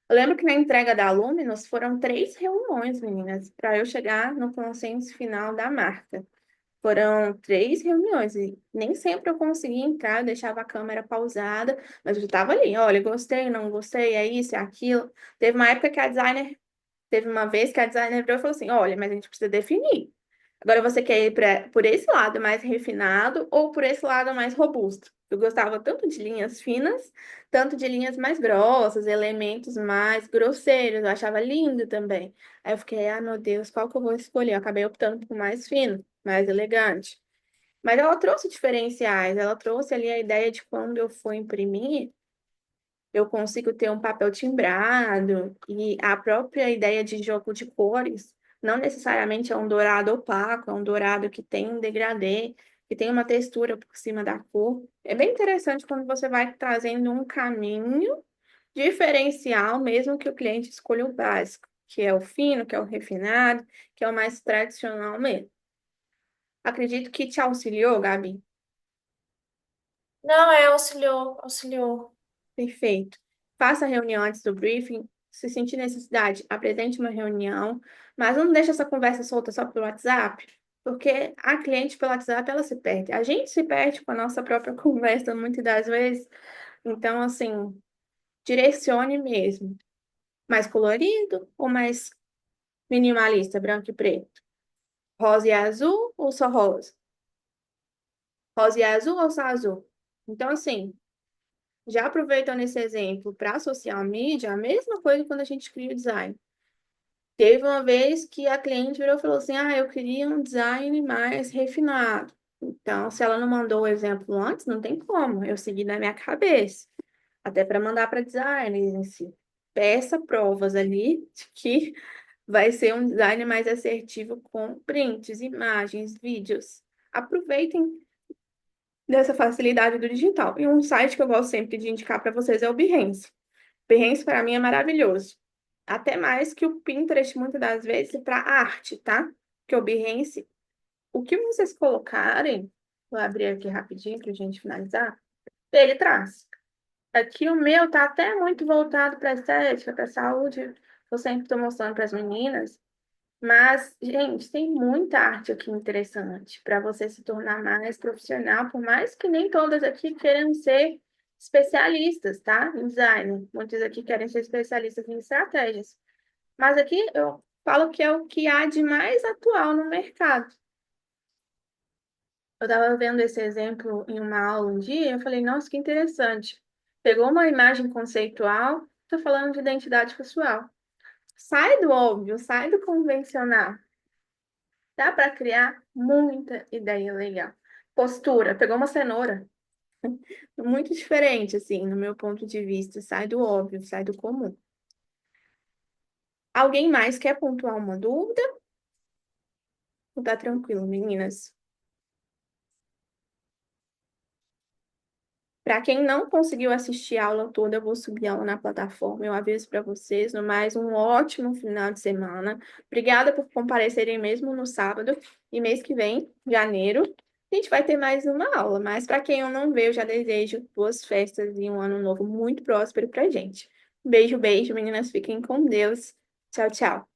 Eu lembro que na entrega da Luminos foram 3 reuniões, meninas, para eu chegar no consenso final da marca. Foram 3 reuniões e nem sempre eu conseguia entrar, eu deixava a câmera pausada, mas eu estava ali: olha, gostei, não gostei, é isso, é aquilo. Teve uma época que a designer Teve uma vez que a designer virou e falou assim: olha, mas a gente precisa definir. Agora você quer ir por esse lado mais refinado ou por esse lado mais robusto? Eu gostava tanto de linhas finas, tanto de linhas mais grossas, elementos mais grosseiros. Eu achava lindo também. Aí eu fiquei, ah, meu Deus, qual que eu vou escolher? Eu acabei optando por mais fino, mais elegante. Mas ela trouxe diferenciais, ela trouxe ali a ideia de quando eu for imprimir, eu consigo ter um papel timbrado e a própria ideia de jogo de cores não necessariamente é um dourado opaco, é um dourado que tem um degradê, que tem uma textura por cima da cor. É bem interessante quando você vai trazendo um caminho diferencial, mesmo que o cliente escolha o básico, que é o fino, que é o refinado, que é o mais tradicional mesmo. Acredito que te auxiliou, Gabi. Não, auxiliou, auxiliou. Perfeito. Faça a reunião antes do briefing. Se sentir necessidade, apresente uma reunião, mas não deixe essa conversa solta só pelo WhatsApp, porque a cliente pelo WhatsApp ela se perde. A gente se perde com a nossa própria conversa muitas das vezes. Então, assim, direcione mesmo. Mais colorido ou mais minimalista, branco e preto? Rosa e azul ou só rosa? Rosa e azul ou só azul? Então, assim, já aproveitando esse exemplo para social media, a mesma coisa quando a gente cria o design. Teve uma vez que a cliente virou e falou assim: Ah, eu queria um design mais refinado. Então, se ela não mandou o exemplo antes, não tem como. Eu segui na minha cabeça, até para mandar para designers em si. Peça provas ali de que vai ser um design mais assertivo com prints, imagens, vídeos. Aproveitem dessa facilidade do digital. E um site que eu gosto sempre de indicar para vocês é o Behance. Behance para mim é maravilhoso. Até mais que o Pinterest, muitas das vezes, para arte, tá? Que o Behance, o que vocês colocarem, vou abrir aqui rapidinho para a gente finalizar, ele traz. Aqui o meu tá até muito voltado para estética, para saúde. Eu sempre estou mostrando para as meninas. Mas, gente, tem muita arte aqui interessante para você se tornar mais profissional, por mais que nem todas aqui queiram ser especialistas, tá? Em design. Muitos aqui querem ser especialistas em estratégias. Mas aqui eu falo que é o que há de mais atual no mercado. Eu estava vendo esse exemplo em uma aula um dia, e eu falei, nossa, que interessante. Pegou uma imagem conceitual, estou falando de identidade pessoal. Sai do óbvio, sai do convencional. Dá para criar muita ideia legal. Postura, pegou uma cenoura. Muito diferente, assim, no meu ponto de vista. Sai do óbvio, sai do comum. Alguém mais quer pontuar uma dúvida? Tá tranquilo, meninas. Para quem não conseguiu assistir a aula toda, eu vou subir ela na plataforma. Eu aviso para vocês. No mais, um ótimo final de semana. Obrigada por comparecerem mesmo no sábado. E mês que vem, janeiro, a gente vai ter mais uma aula. Mas para quem eu não veio, eu já desejo boas festas e um ano novo muito próspero para gente. Beijo, beijo, meninas. Fiquem com Deus. Tchau, tchau.